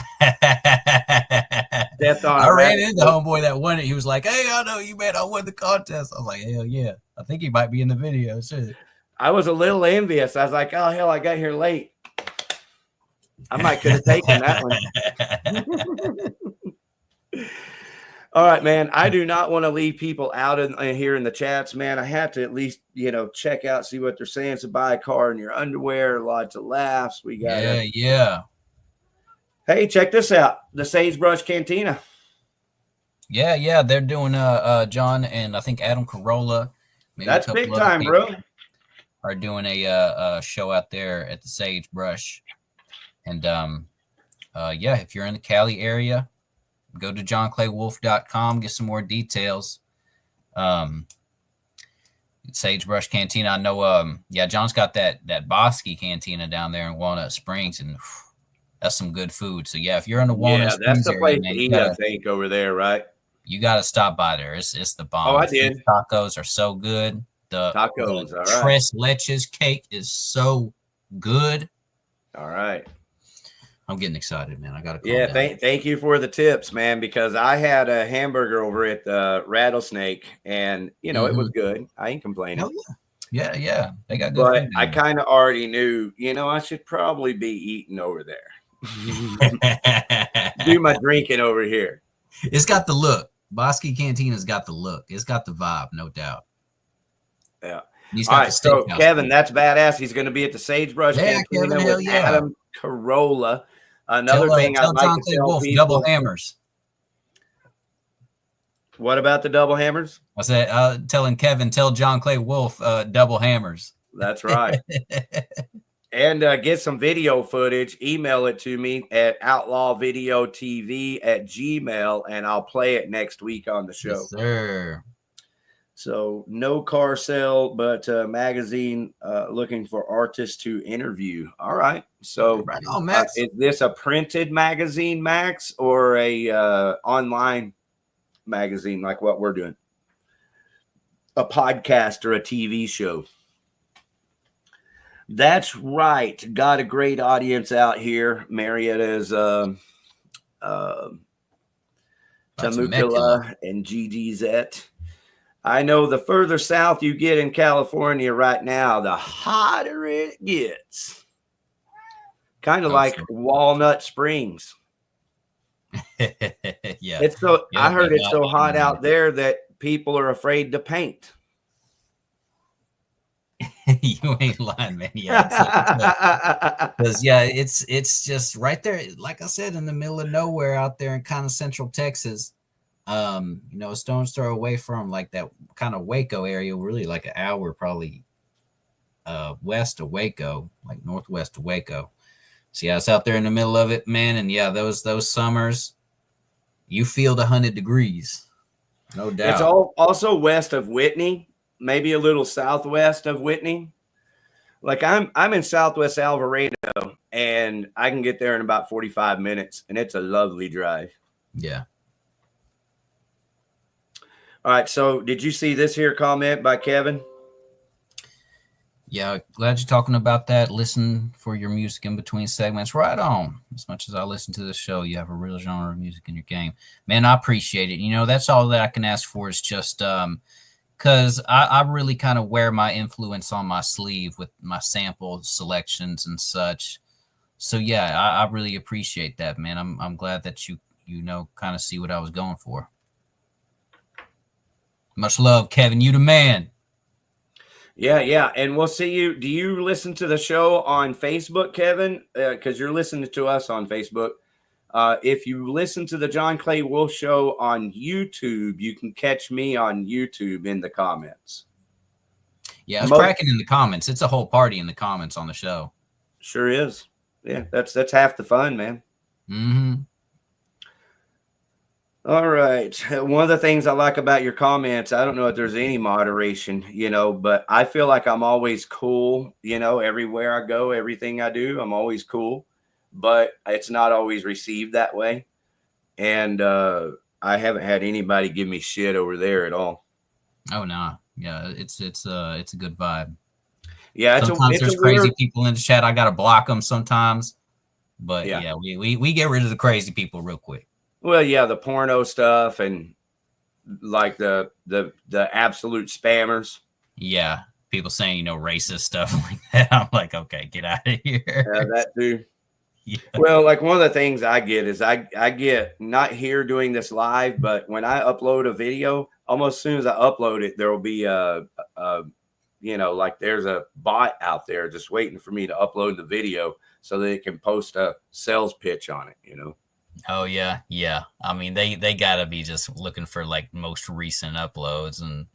ran into homeboy that won it. He was like, hey, I know you, man. I won the contest. I was like, hell yeah. I think he might be in the video too. I
was a little envious. I was like, oh, hell, I got here late. I might could have taken that one. All right, man. I do not want to leave people out in here in the chats, man. I have to at least, check out, see what they're saying. So buy a car in your underwear, lots of laughs. We got
yeah.
Hey, check this out. The Sagebrush Cantina.
Yeah. They're doing John and I think Adam Carolla.
That's big time, bro.
Are doing a show out there at the Sagebrush. And if you're in the Cali area, go to johnclaywolf.com, get some more details. Sagebrush Cantina. I know John's got that Bosky Cantina down there in Walnut Springs, and That's some good food. So yeah, if you're in the
Yeah,
Walnut
that's
Springs
the
area,
place
man,
to eat, I think, over there, right?
you gotta stop by there. It's the
Oh,
bomb.
I
The fish
did.
tacos are so good. The
Tacos, all right.
tres leches cake is so good.
All right.
I'm getting excited, man. I gotta calm
Yeah,
down.
thank you for the tips, man, because I had a hamburger over at the Rattlesnake, and, you know, it was good. I ain't complaining.
Oh, yeah. Yeah. They got good
But
food.
I kind of already knew, you know, I should probably be eating over there. Do my drinking over here.
It's got the look. Bosky Cantina's got the look. It's got the vibe, no doubt.
Yeah.
He's
All
got
right,
the
so
steakhouse
Kevin,
food.
that's badass. He's going to be at the Sagebrush
Yeah,
Cantina
Kevin, hell
with
yeah.
Adam Carolla. Another thing I'd like
John
to
Clay
tell
Wolf,
people.
double hammers.
What about the double hammers?
I said, telling Kevin, tell John Clay Wolf, double hammers.
That's right. And get some video footage. Email it to me at OutlawVideoTV@gmail, and I'll play it next week on the show.
Yes, sir.
So no car sale, but magazine looking for artists to interview. All right. So
right on, Max.
Is this a printed magazine, Max, or a online magazine like what we're doing? A podcast or a TV show? That's right. Got a great audience out here. Marietta's Temecula and GGZ. I know the further south you get in California right now, the hotter it gets. Kind of like Walnut Springs.
Yeah.
It's so I heard it's so hot out there that people are afraid to paint.
You ain't lying, man. Yeah, because it's just right there, like I said, in the middle of nowhere out there in kind of central Texas. You know, a stone's throw away from like that kind of Waco area, really like an hour probably west of Waco, like northwest of Waco. So yeah, it's out there in the middle of it, man. And yeah, those summers, you feel the 100 degrees, no doubt.
It's also west of Whitney, maybe a little southwest of Whitney. Like I'm in Southwest Alvarado, and I can get there in about 45 minutes, and it's a lovely drive.
Yeah.
All right. So did you see this here comment by Kevin?
Yeah, glad you're talking about that. Listen for your music in between segments. Right on. As much as I listen to this show, you have a real genre of music in your game. Man, I appreciate it. You know, that's all that I can ask for is just because I really kind of wear my influence on my sleeve with my sample selections and such. So, yeah, I really appreciate that, man. I'm glad that you know, kind of see what I was going for. Much love, Kevin. You the man.
Yeah. And we'll see you. Do you listen to the show on Facebook, Kevin? Because you're listening to us on Facebook. If you listen to the John Clay Wolf Show on YouTube, you can catch me on YouTube in the comments.
Yeah, it's cracking in the comments. It's a whole party in the comments on the show.
Sure is. Yeah, that's half the fun, man.
Mm-hmm.
All right. One of the things I like about your comments, I don't know if there's any moderation, you know, but I feel like I'm always cool, you know, everywhere I go, everything I do, I'm always cool, but it's not always received that way. And I haven't had anybody give me shit over there at all.
Oh, no. Yeah, it's a good vibe.
Yeah,
sometimes there's crazy people in the chat. I got to block them sometimes. But yeah, we get rid of the crazy people real quick.
Well, yeah, the porno stuff and like the absolute spammers.
Yeah, people saying, you know, racist stuff like that. I'm like, okay, get out of here.
Yeah, that too.
Yeah.
Well, like one of the things I get is I get not here doing this live, but when I upload a video, almost as soon as I upload it, there will be you know, like there's a bot out there just waiting for me to upload the video so that it can post a sales pitch on it, you know.
Oh yeah. I mean, they gotta be just looking for like most recent uploads and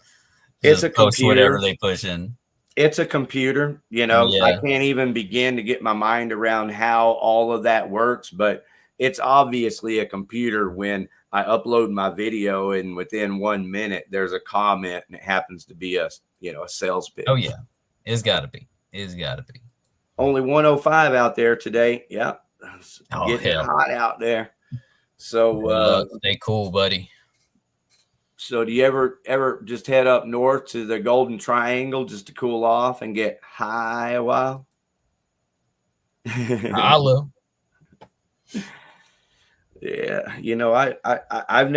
it's a
post
computer.
Whatever they push in.
It's a computer, you know. Yeah. I can't even begin to get my mind around how all of that works, but it's obviously a computer when I upload my video and within 1 minute there's a comment and it happens to be a sales pitch.
Oh yeah, it's gotta be.
Only 105 out there today. Yeah. getting hot out there. So
stay cool, buddy.
So do you ever just head up north to the Golden Triangle just to cool off and get high a while?
Holla.
Yeah, you know, I've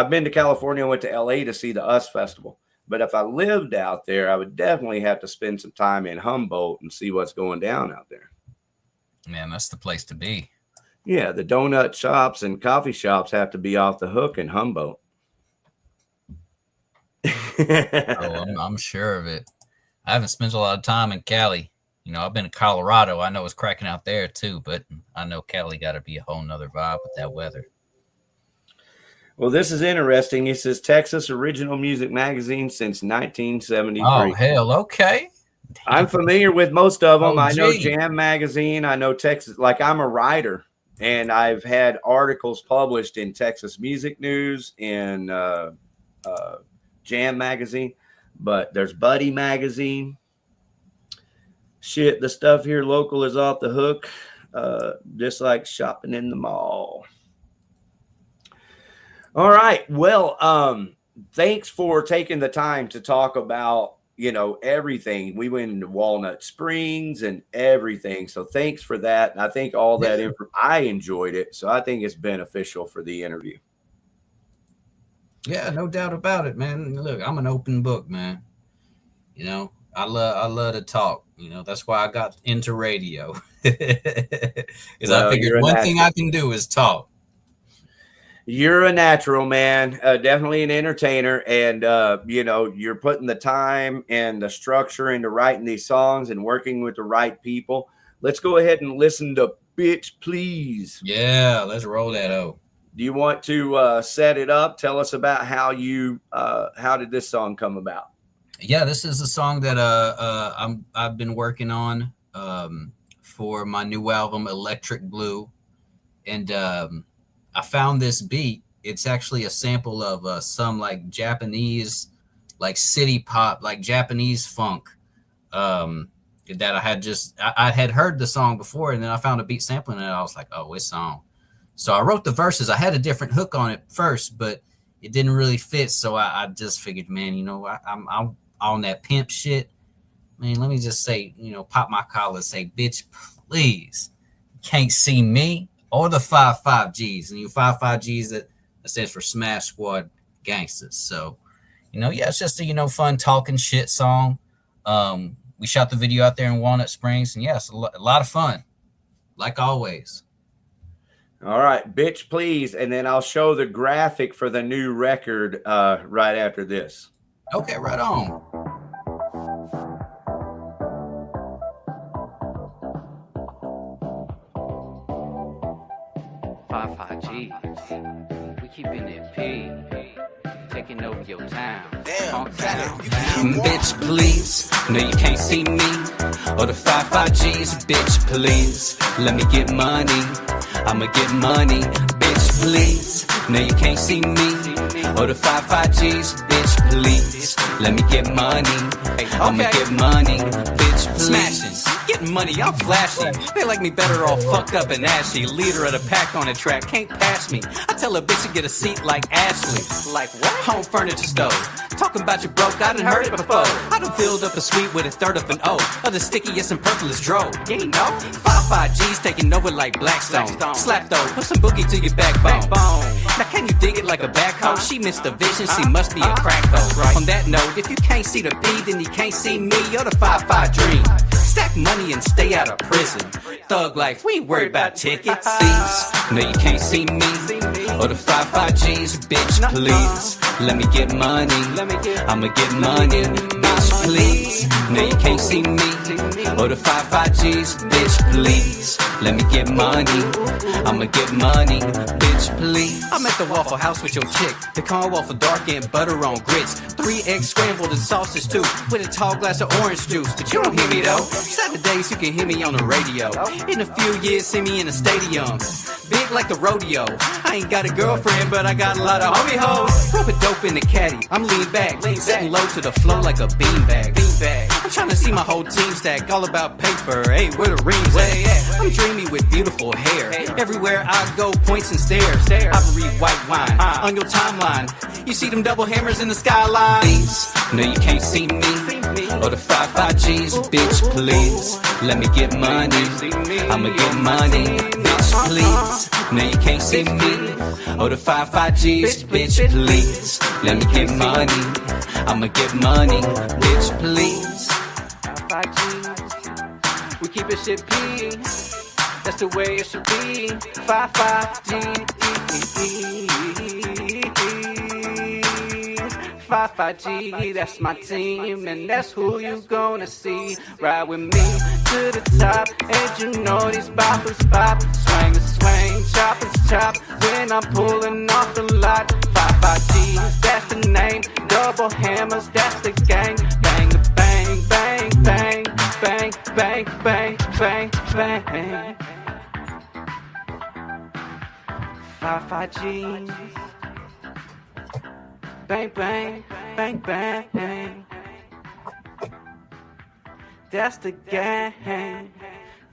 been to California. I went to LA to see the US Festival, but if I lived out there, I would definitely have to spend some time in Humboldt and see what's going down out there.
Man, that's the place to be.
Yeah, the donut shops and coffee shops have to be off the hook in Humboldt.
I'm sure of it. I haven't spent a lot of time in Cali. You know, I've been to Colorado. I know it's cracking out there too, but I know Cali got to be a whole nother vibe with that weather.
Well, this is interesting. It says Texas Original Music Magazine since 1973.
Oh, hell, okay.
I'm familiar with most of them.
Oh,
I know
gee.
Jam Magazine. I know Texas. Like, I'm a writer, and I've had articles published in Texas Music News and Jam Magazine. But there's Buddy Magazine. Shit, the stuff here local is off the hook, just like shopping in the mall. All right. Well, thanks for taking the time to talk about, you know, everything. We went into Walnut Springs and everything. So thanks for that. And I think all that I enjoyed it. So I think it's beneficial for the interview.
Yeah, no doubt about it, man. Look, I'm an open book, man. You know, I love to talk. You know, that's why I got into radio. Because I figured one thing I can do is talk.
You're a natural, man. Definitely an entertainer. And, you know, you're putting the time and the structure into writing these songs and working with the right people. Let's go ahead and listen to Bitch Please.
Yeah, let's roll that out.
Do you want to set it up? Tell us about how did this song come about?
Yeah, this is a song that I've been working on for my new album, Electric Blue. And I found this beat. It's actually a sample of some like Japanese, like city pop, like Japanese funk that I had heard the song before, and then I found a beat sampling it. And I was like, oh, it's on. So I wrote the verses. I had a different hook on it first, but it didn't really fit. So I just figured, man, you know, I'm on that pimp shit. Man, let me just say, you know, pop my collar and say, bitch, please. You can't see me or the 55 Gs. And you 55 Gs, that stands for Smash Squad Gangsters. So, you know, yeah, it's just a, you know, fun talking shit song. We shot the video out there in Walnut Springs, and yeah, it's a lot of fun, like always.
All right, Bitch Please, and then I'll show the graphic for the new record right after this.
Okay, right on.
G. We keeping it P. Taking over your town. Damn, bitch, please. No, you can't see me. Or the 55 Gs, bitch, please. Let me get money. I'ma get money. Bitch, please. No, you can't see me. Or the 55 Gs, bitch, please. Let me get money. I'ma get money. Bitch, please. Smashing. Getting money, I'm flashy. They like me better all fucked up and ashy. Leader of the pack on the track, can't pass me. I tell a bitch to get a seat like Ashley. Like what? Home furniture store. Talking about you broke, I done heard it before. I done filled up a suite with a third of an O. Of the stickiest and purplest dro. You ain't know? 55 G's taking over like Blackstone. Slap though, put some boogie to your backbone. Now can you dig it like a backhoe? She missed the vision, she must be a crack though. On that note, if you can't see the P, then you can't see me. You're the 55 dream. Stack money and stay out of prison. Thug life, we ain't worried about tickets. Please, no you can't see me. Or the 55 G's, bitch, please. Let me get money. I'ma get money. Bitch, please. No you can't see me. Or the 55 G's, bitch, please. Let me get money. I'ma get money. Bitch, please. I'm at the Waffle House with your chick. The corn waffle dark and butter on grits. 3 eggs scrambled and sausage too. With a tall glass of orange juice. But you don't hear me though. Saturdays you can hear me on the radio. In a few years, see me in a stadium. Big big like the rodeo. I ain't got a girlfriend, but I got a lot of homie hoes. Rub a dope in the caddy, I'm lean back, sitting low to the flow like a beanbag. I'm trying to see my whole team stack, all about paper. Hey, where the rings at? I'm dreamy with beautiful hair. Everywhere I go, points and stares. Ivory white wine on your timeline. You see them double hammers in the skyline. Please, no, you can't see me. Or the 5 G's, bitch, please. Let me get money. I'ma get money, bitch, please. No, you can't see me. Or the 5 G's, bitch, please. Let me get money. I'ma get money, bitch, please. 5 G's, we keep it shit P. That's the way it should be. 5 G's. 5 G, that's my team, and that's who you gonna see. Ride with me to the top, and you know these boppers bop. Swing a swing, choppers chop, when I'm pulling off the lot. 5 G's, that's the name, double hammers, that's the gang. Bang, bang, bang, bang, bang, bang, bang, bang, bang. 5 G's. Bang, bang, bang, bang. That's the gang.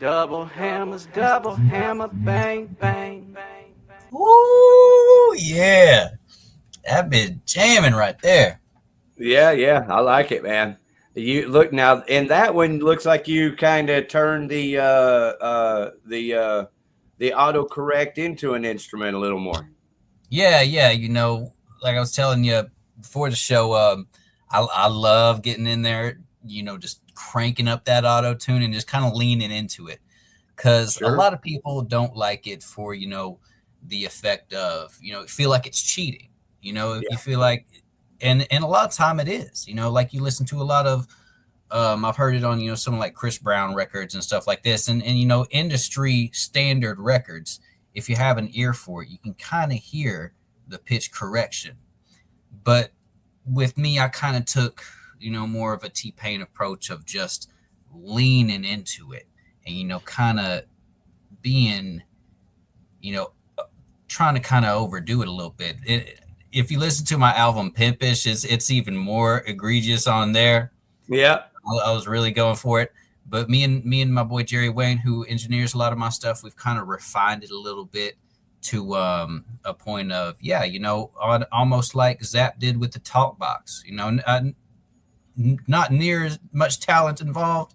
Double hammers, double hammer, bang, bang.
Ooh, yeah. That been jamming right there.
Yeah, I like it, man. You look now, and that one looks like you kind of turned the autocorrect into an instrument a little more.
Yeah, you know, like I was telling you before the show, I love getting in there, you know, just cranking up that auto tune and just kind of leaning into it, because a lot of people don't like it for, you know, the effect of, you know, feel like it's cheating, you know, you feel like, and a lot of time it is, you know, like you listen to a lot of, I've heard it on, you know, some like Chris Brown records and stuff like this, and you know, industry standard records, if you have an ear for it, you can kind of hear the pitch correction. But with me, I kind of took, you know, more of a T-Pain approach of just leaning into it and, you know, kind of being, you know, trying to kind of overdo it a little bit. If you listen to my album Pimpish, it's even more egregious on there.
Yeah,
I was really going for it. But me and my boy Jerry Wayne, who engineers a lot of my stuff, we've kind of refined it a little bit to a point of, yeah, you know, almost like Zap did with the talk box, you know, not near as much talent involved,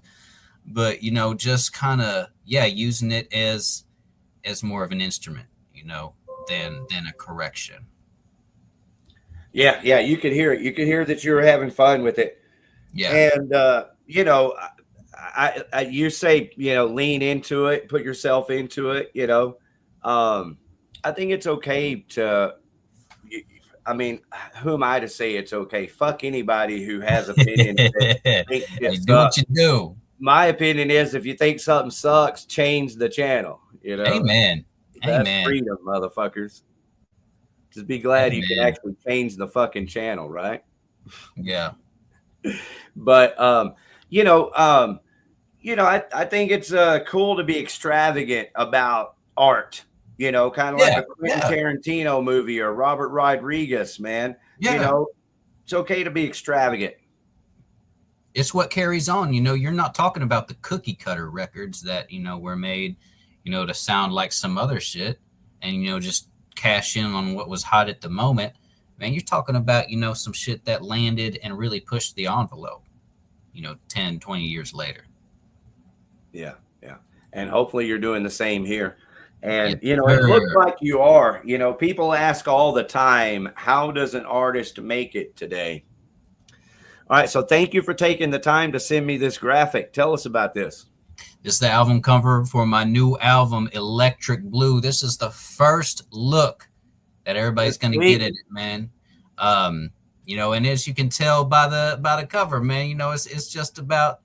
but, you know, just kind of, yeah, using it as more of an instrument, you know, than a correction.
Yeah, you could hear it. You could hear that you were having fun with it.
Yeah.
And, you know, I you say, you know, lean into it, put yourself into it, you know. I think it's okay to, I mean, who am I to say it's okay? Fuck anybody who has opinions.
You do what you do.
My opinion is, if you think something sucks, change the channel. You know,
Amen.
That's
Amen.
freedom, motherfuckers. Just be glad you can actually change the fucking channel, right?
Yeah.
But you know, I think it's cool to be extravagant about art. You know, kind of like a Quentin Tarantino movie or Robert Rodriguez, man. Yeah. You know, it's okay to be extravagant.
It's what carries on. You know, you're not talking about the cookie cutter records that, you know, were made, you know, to sound like some other shit and, you know, just cash in on what was hot at the moment. Man, you're talking about, you know, some shit that landed and really pushed the envelope, you know, 10, 20 years later.
Yeah. And hopefully you're doing the same here. And, you know, it looks like you are. You know, people ask all the time, how does an artist make it today? All right. So thank you for taking the time to send me this graphic. Tell us about this.
This is the album cover for my new album, Electric Blue. This is the first look that everybody's going to get at it, man. You know, and as you can tell by the cover, man, you know, it's just about,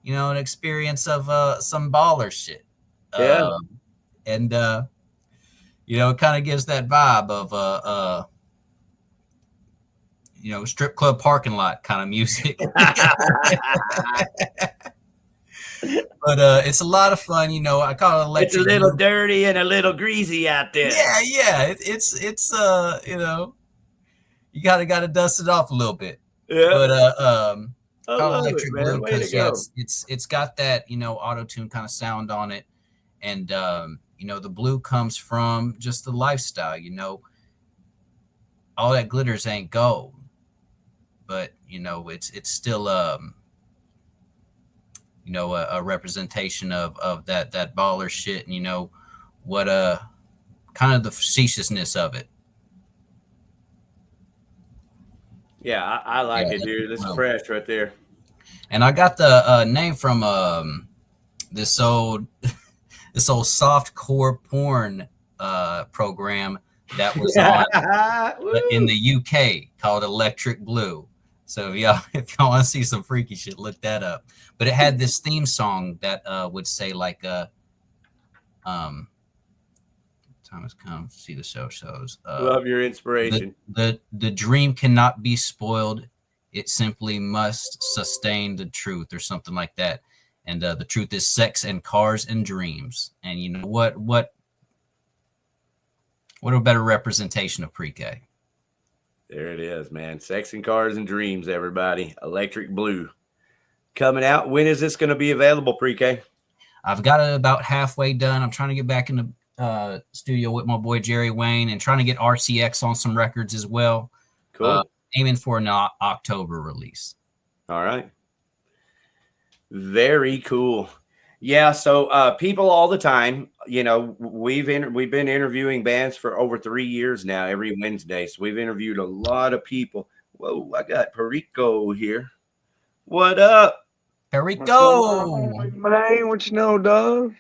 you know, an experience of some baller shit.
Yeah.
And, you know, it kind of gives that vibe of, you know, strip club parking lot kind of music. But it's a lot of fun. You know, I call it
It's a
electric.
little dirty and a little greasy out there.
Yeah. It's you know, you gotta dust it off a little bit.
Yeah.
But
I
called
love it,
electric
man.
blue
Way to
because
go.
it's got that, you know, auto tune kind of sound on it, and you know, the blue comes from just the lifestyle. You know, all that glitters ain't gold, but you know, it's still you know, a representation of that baller shit, and you know what kind of the facetiousness of it.
Yeah, I like it, dude. That's fresh right there.
And I got the name from this old soft core porn program that was on in the UK called Electric Blue. So if y'all want to see some freaky shit, look that up. But it had this theme song that would say like time has come to see the shows.
Love your inspiration.
The dream cannot be spoiled. It simply must sustain the truth, or something like that. And the truth is sex and cars and dreams. And you know what a better representation of pre-K.
There it is, man. Sex and cars and dreams, everybody. Electric Blue coming out. When is this going to be available, pre-K?
I've got it about halfway done. I'm trying to get back in the studio with my boy Jerry Wayne and trying to get RCX on some records as well.
Cool.
Aiming for an October release.
All right. Very cool. Yeah, so people all the time, you know, we've been interviewing bands for over 3 years now, every Wednesday. So we've interviewed a lot of people. Whoa, I got Perico here. What up?
Perico.
Man, what you know, dog?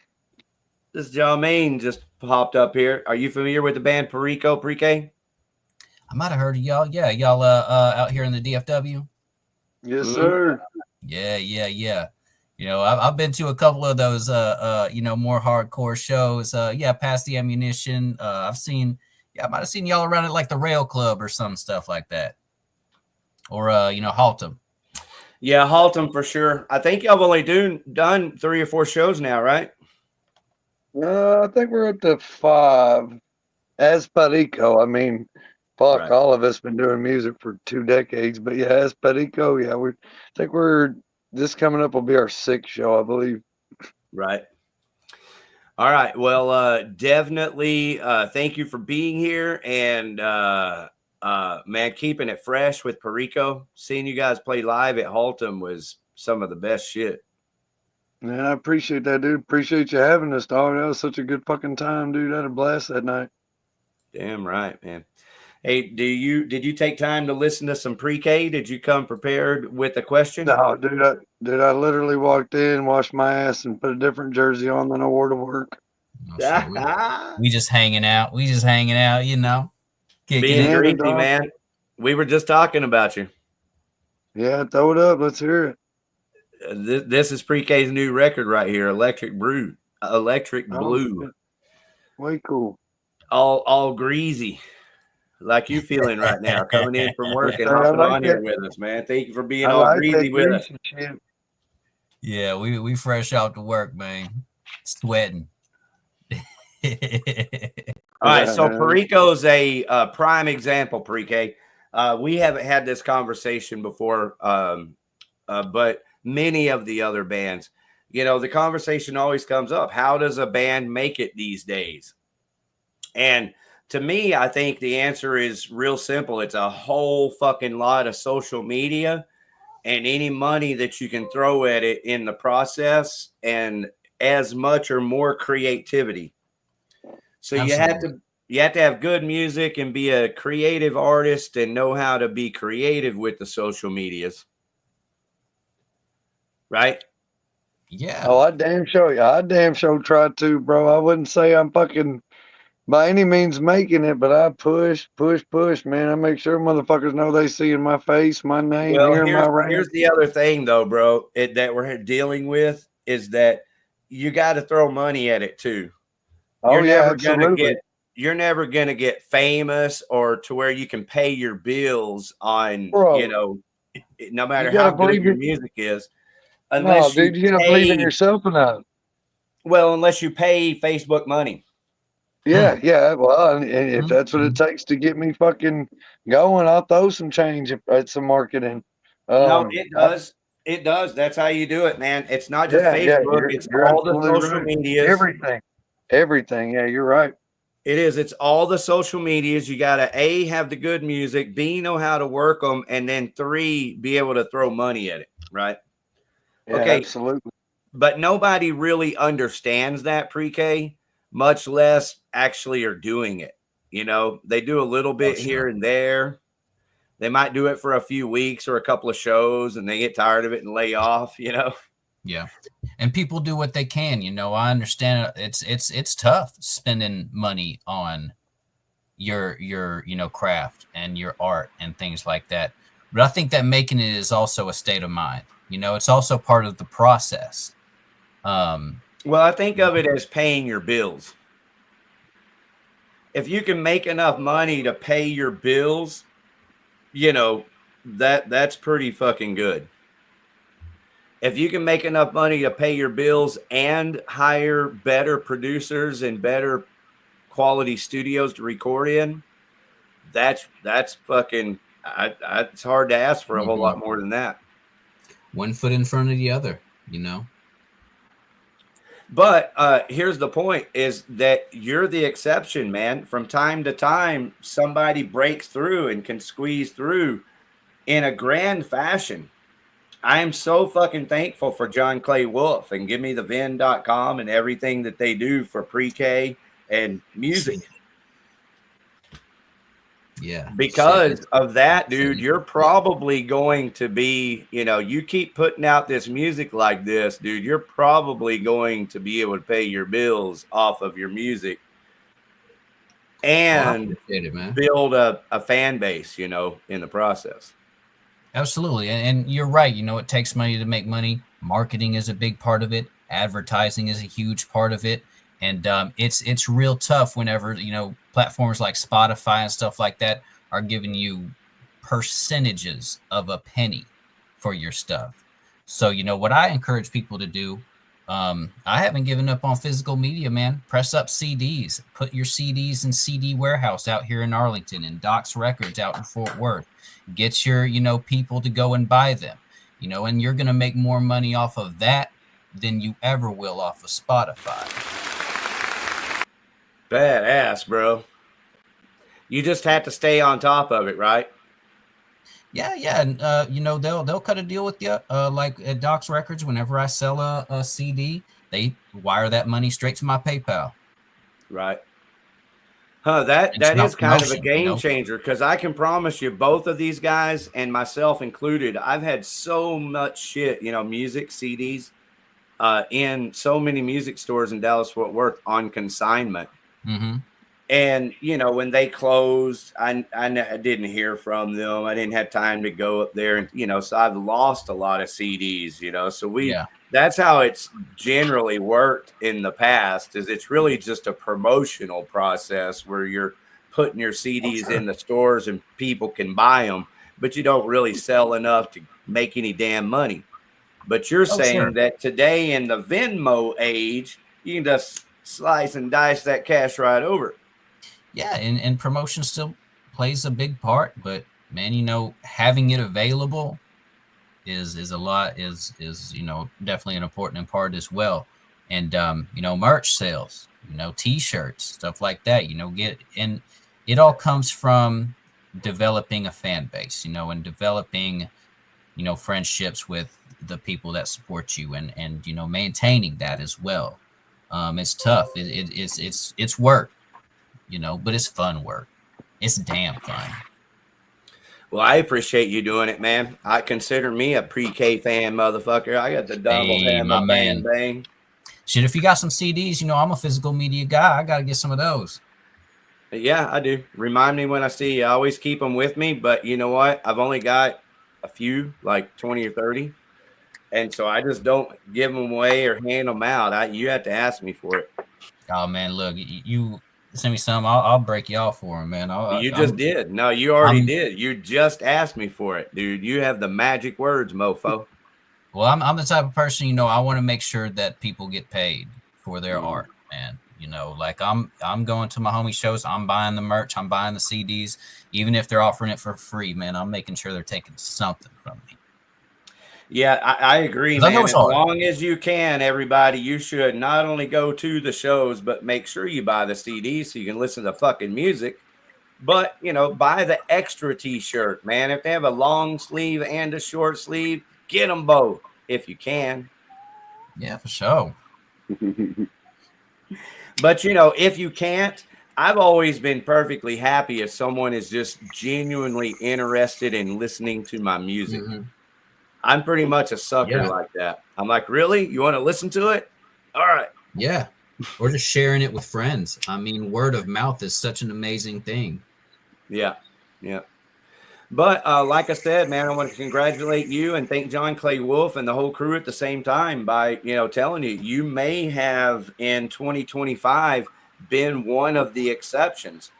This Jermaine just popped up here. Are you familiar with the band Perico, pre-K?
I might have heard of y'all. Yeah, y'all out here in the DFW.
Yes, sir.
Yeah. You know, I've been to a couple of those you know, more hardcore shows. Yeah, Past the Ammunition. I might have seen y'all around at like the Rail Club or some stuff like that. Or you know, Haltom.
Yeah, Haltom for sure. I think y'all have only done 3 or 4 shows now, right?
I think we're up to 5. As Perico, I mean, fuck,
Right.
all of us been doing music for 2 decades. But yeah, as Perico, yeah, I think this coming up will be our 6th show, I believe.
Right. All right. Well, definitely thank you for being here. And man, keeping it fresh with Perico. Seeing you guys play live at Haltom was some of the best shit.
Man, I appreciate that, dude. Appreciate you having us, dog. That was such a good fucking time, dude. I had a blast that night.
Damn right, man. Hey, did you take time to listen to some pre-K? Did you come prepared with a question?
No, dude, I literally walked in, washed my ass, and put a different jersey on than I wore to work.
We just hanging out. You know.
Being greasy, man. We were just talking about you.
Yeah, throw it up. Let's hear it.
This is pre-K's new record right here, Electric Blue.
Way cool.
All greasy, like you feeling right now, coming in from work and hopping on here with us, man. Thank you for being all greasy with us.
Shit.
Yeah, we fresh out to work, man. Sweating.
All right, so Perico's a prime example, pre-K. We haven't had this conversation before, but many of the other bands, you know, the conversation always comes up. How does a band make it these days? And to me, I think the answer is real simple. It's a whole fucking lot of social media and any money that you can throw at it in the process, and as much or more creativity. So
Absolutely.
you have to have good music and be a creative artist and know how to be creative with the social medias. Right?
Yeah.
Oh, I damn sure tried to, bro. I wouldn't say I'm fucking by any means making it, but I push, man. I make sure motherfuckers know they see my face, my name,
Well,
hearing my rant.
here's the other thing, though, bro, that we're dealing with is that you got to throw money at it too.
Oh, yeah, absolutely.
You're never gonna get famous or to where you can pay your bills on,
Bro,
you know, no matter how good your music is. unless
dude, you gotta believe in yourself enough.
Well, unless you pay Facebook money.
Yeah. Well, and if that's what it takes to get me fucking going, I'll throw some change at some marketing.
No, it does. It does. That's how you do it, man. It's not just
Yeah,
Facebook.
you're,
It's
you're
all the
absolutely
social
right.
medias.
Everything. Yeah, you're right.
It is. It's all the social medias. You got to A, have the good music, B, know how to work them, and then 3, be able to throw money at it, right?
Yeah,
Okay.
absolutely.
But nobody really understands that pre-K, much less actually are doing it. You know, they do a little bit here and there. They might do it for a few weeks or a couple of shows and they get tired of it and lay off, you know?
Yeah. And people do what they can, you know. I understand it's tough spending money on your you know, craft and your art and things like that. But I think that making it is also a state of mind. You know, it's also part of the process.
Well, I think of it as paying your bills. If you can make enough money to pay your bills, you know, that's pretty fucking good. If you can make enough money to pay your bills and hire better producers and better quality studios to record in, that's fucking, it's hard to ask for a whole lot more than that.
One foot in front of the other, you know.
But here's the point, is that you're the exception, man. From time to time, somebody breaks through and can squeeze through in a grand fashion. I am so fucking thankful for John Clay Wolf and GiveMeTheVin.com and everything that they do for pre-K and music.
Yeah.
Because of that, dude, you're probably going to be, you know, you keep putting out this music like this, dude, you're probably going to be able to pay your bills off of your music and build a fan base, you know, in the process.
Absolutely. And you're right. You know, it takes money to make money. Marketing is a big part of it. Advertising is a huge part of it. And it's real tough whenever, you know, platforms like Spotify and stuff like that are giving you percentages of a penny for your stuff. So, you know, what I encourage people to do, I haven't given up on physical media, man. Press up CDs. Put your CDs in CD Warehouse out here in Arlington and Doc's Records out in Fort Worth. Get your, you know, people to go and buy them, you know, and you're going to make more money off of that than you ever will off of Spotify.
Badass, bro. You just have to stay on top of it, right?
Yeah. And, you know, they'll cut a deal with you. Like at Doc's Records, whenever I sell a CD, they wire that money straight to my PayPal.
Right. Huh, that is kind of a game changer, because I can promise you, both of these guys and myself included, I've had so much shit, you know, music CDs in so many music stores in Dallas Fort Worth on consignment.
Mm-hmm.
And, you know, when they closed, I didn't hear from them. I didn't have time to go up there. And, you know, so I've lost a lot of CDs, you know, so that's how it's generally worked in the past, is it's really just a promotional process where you're putting your CDs in the stores and people can buy them, but you don't really sell enough to make any damn money. But you're saying that today in the Venmo age, you can just slice and dice that cash right over.
Yeah, and promotion still plays a big part, but man, you know, having it available is a lot, is you know, definitely an important part as well. And you know, merch sales, you know, t-shirts, stuff like that, you know, and it all comes from developing a fan base, you know, and developing, you know, friendships with the people that support you, and you know, maintaining that as well. It's tough. It's work, you know, but it's fun work. It's damn fun.
Well, I appreciate you doing it, man. I consider me a pre-K fan, motherfucker. I got the double hammer, bang, bang.
Shit, if you got some CDs, you know, I'm a physical media guy. I got to get some of those.
Yeah, I do. Remind me when I see you. I always keep them with me, but you know what? I've only got a few, like 20 or 30. And so I just don't give them away or hand them out. You have to ask me for it.
Oh, man, look, you send me some. I'll break you off for them, man.
You just did. No, you already did. You just asked me for it, dude. You have the magic words, mofo.
Well, I'm the type of person, you know, I want to make sure that people get paid for their art, man. You know, like I'm going to my homie shows, I'm buying the merch, I'm buying the CDs, even if they're offering it for free, man. I'm making sure they're taking something from me.
Yeah, I agree,
'Cause I know
man.
it's
As
hard.
long as you can, everybody, you should not only go to the shows, but make sure you buy the CDs so you can listen to fucking music. But, you know, buy the extra t-shirt, man. If they have a long sleeve and a short sleeve, get them both if you can.
Yeah, for sure.
But, you know, if you can't, I've always been perfectly happy if someone is just genuinely interested in listening to my music. I'm pretty much a sucker like that. I'm like, really? You want to listen to it? All right.
Yeah. Or just sharing it with friends. I mean, word of mouth is such an amazing thing.
Yeah. Yeah. But like I said, man, I want to congratulate you and thank John Clay Wolf and the whole crew at the same time by, you know, telling you, you may have in 2025 been one of the exceptions,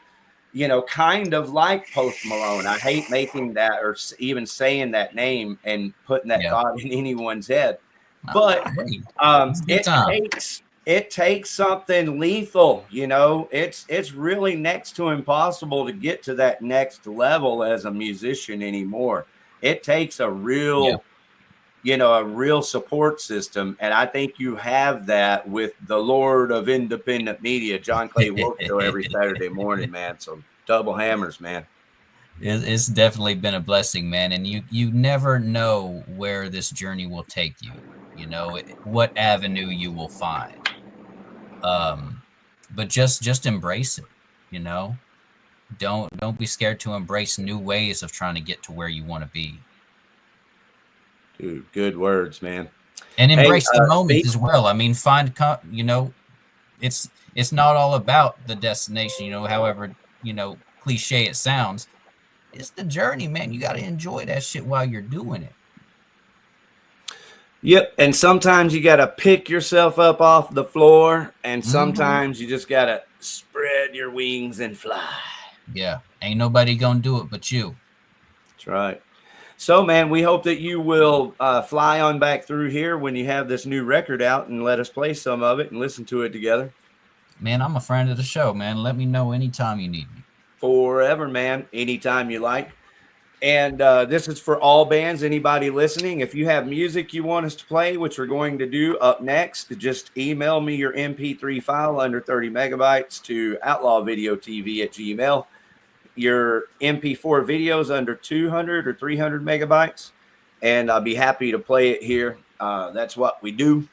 you know, kind of like Post Malone. I hate making that or even saying that name and putting that thought in anyone's head. But it takes something lethal, you know. It's really next to impossible to get to that next level as a musician anymore. It takes a real you know, a real support system, and I think you have that with the Lord of Independent Media, John Clay Wolf Show, every Saturday morning, man. So double hammers, man.
It's definitely been a blessing, man. And you never know where this journey will take you, you know, what avenue you will find. But just embrace it, you know. Don't be scared to embrace new ways of trying to get to where you want to be.
Dude, good words, man.
And embrace the moment as well. I mean, you know, it's not all about the destination, you know, however, you know, cliche it sounds. It's the journey, man. You got to enjoy that shit while you're doing it.
Yep. And sometimes you got to pick yourself up off the floor, and sometimes you just got to spread your wings and fly.
Yeah. Ain't nobody going to do it but you.
That's right. So, man, we hope that you will fly on back through here when you have this new record out and let us play some of it and listen to it together.
Man, I'm a friend of the show, man. Let me know anytime you need me.
Forever, man. Anytime you like. And this is for all bands, anybody listening. If you have music you want us to play, which we're going to do up next, just email me your MP3 file under 30 megabytes to OutlawVideoTV@gmail. Your MP4 videos under 200 or 300 megabytes, and I'll be happy to play it here. That's what we do.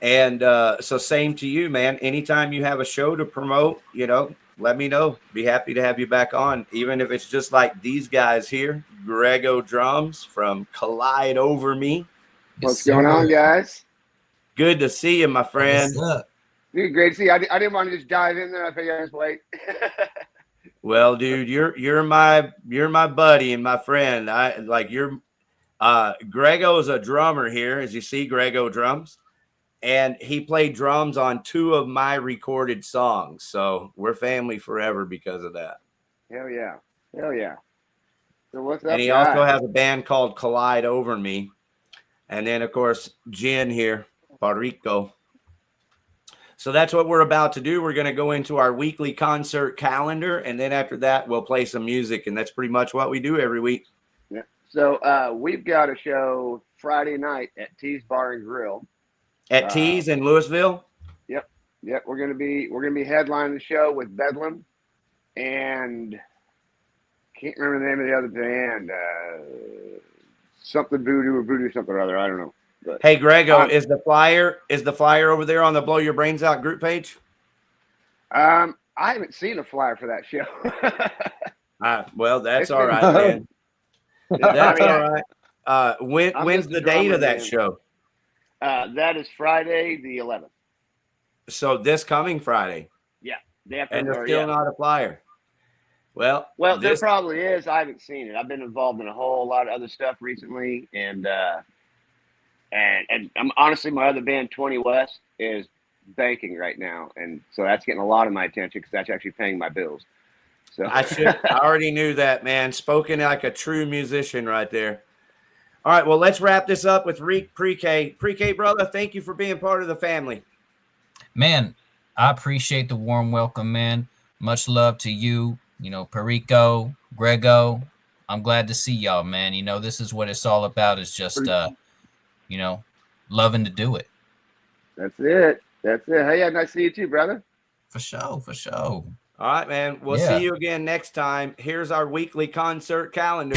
And so same to you, man. Anytime you have a show to promote, you know, let me know. Be happy to have you back on, even if it's just like these guys here, Grego Drums from Collide Over Me.
What's going on, guys?
Good to see you, my friend.
What's up?
Dude, great to see you. I didn't want to just dive in there. I figured I was late.
Well, dude, you're my buddy and my friend. Grego's a drummer here, as you see, Grego Drums, and he played drums on 2 of my recorded songs. So we're family forever because of that.
Hell yeah. Hell yeah. So what's up,
And he also has a band called Collide Over Me. And then, of course, Jen here, Puerto Rico. So that's what we're about to do. We're going to go into our weekly concert calendar, and then after that, we'll play some music, and that's pretty much what we do every week.
Yeah. So we've got a show Friday night at T's Bar and Grill.
At T's in Louisville?
Yep. We're gonna be headlining the show with Bedlam, and can't remember the name of the other band. Something Voodoo or Voodoo something or other. I don't know. But,
hey, Grego, is the flyer over there on the Blow Your Brains Out group page?
I haven't seen a flyer for that show.
Well, that's all right, man. That's all right. When's the date of that show?
That is Friday the 11th.
So this coming Friday.
Yeah.
And there's still not a flyer. Well,
there probably is. I haven't seen it. I've been involved in a whole lot of other stuff recently, and I'm honestly, my other band, 20 West, is banking right now, and so that's getting a lot of my attention because that's actually paying my bills. So
I already knew that, man. Spoken like a true musician right there. All right, well, let's wrap this up with Pre-K. Pre-K, brother, thank you for being part of the family.
Man, I appreciate the warm welcome, man. Much love to you, you know, Perico, Grego. I'm glad to see y'all, man. You know, this is what it's all about, is just, you know, loving to do it.
That's it. That's it. Hey, yeah, nice to see you too, brother.
For sure, for sure.
All right, man. We'll
Yeah.
see you again next time. Here's our weekly concert calendar.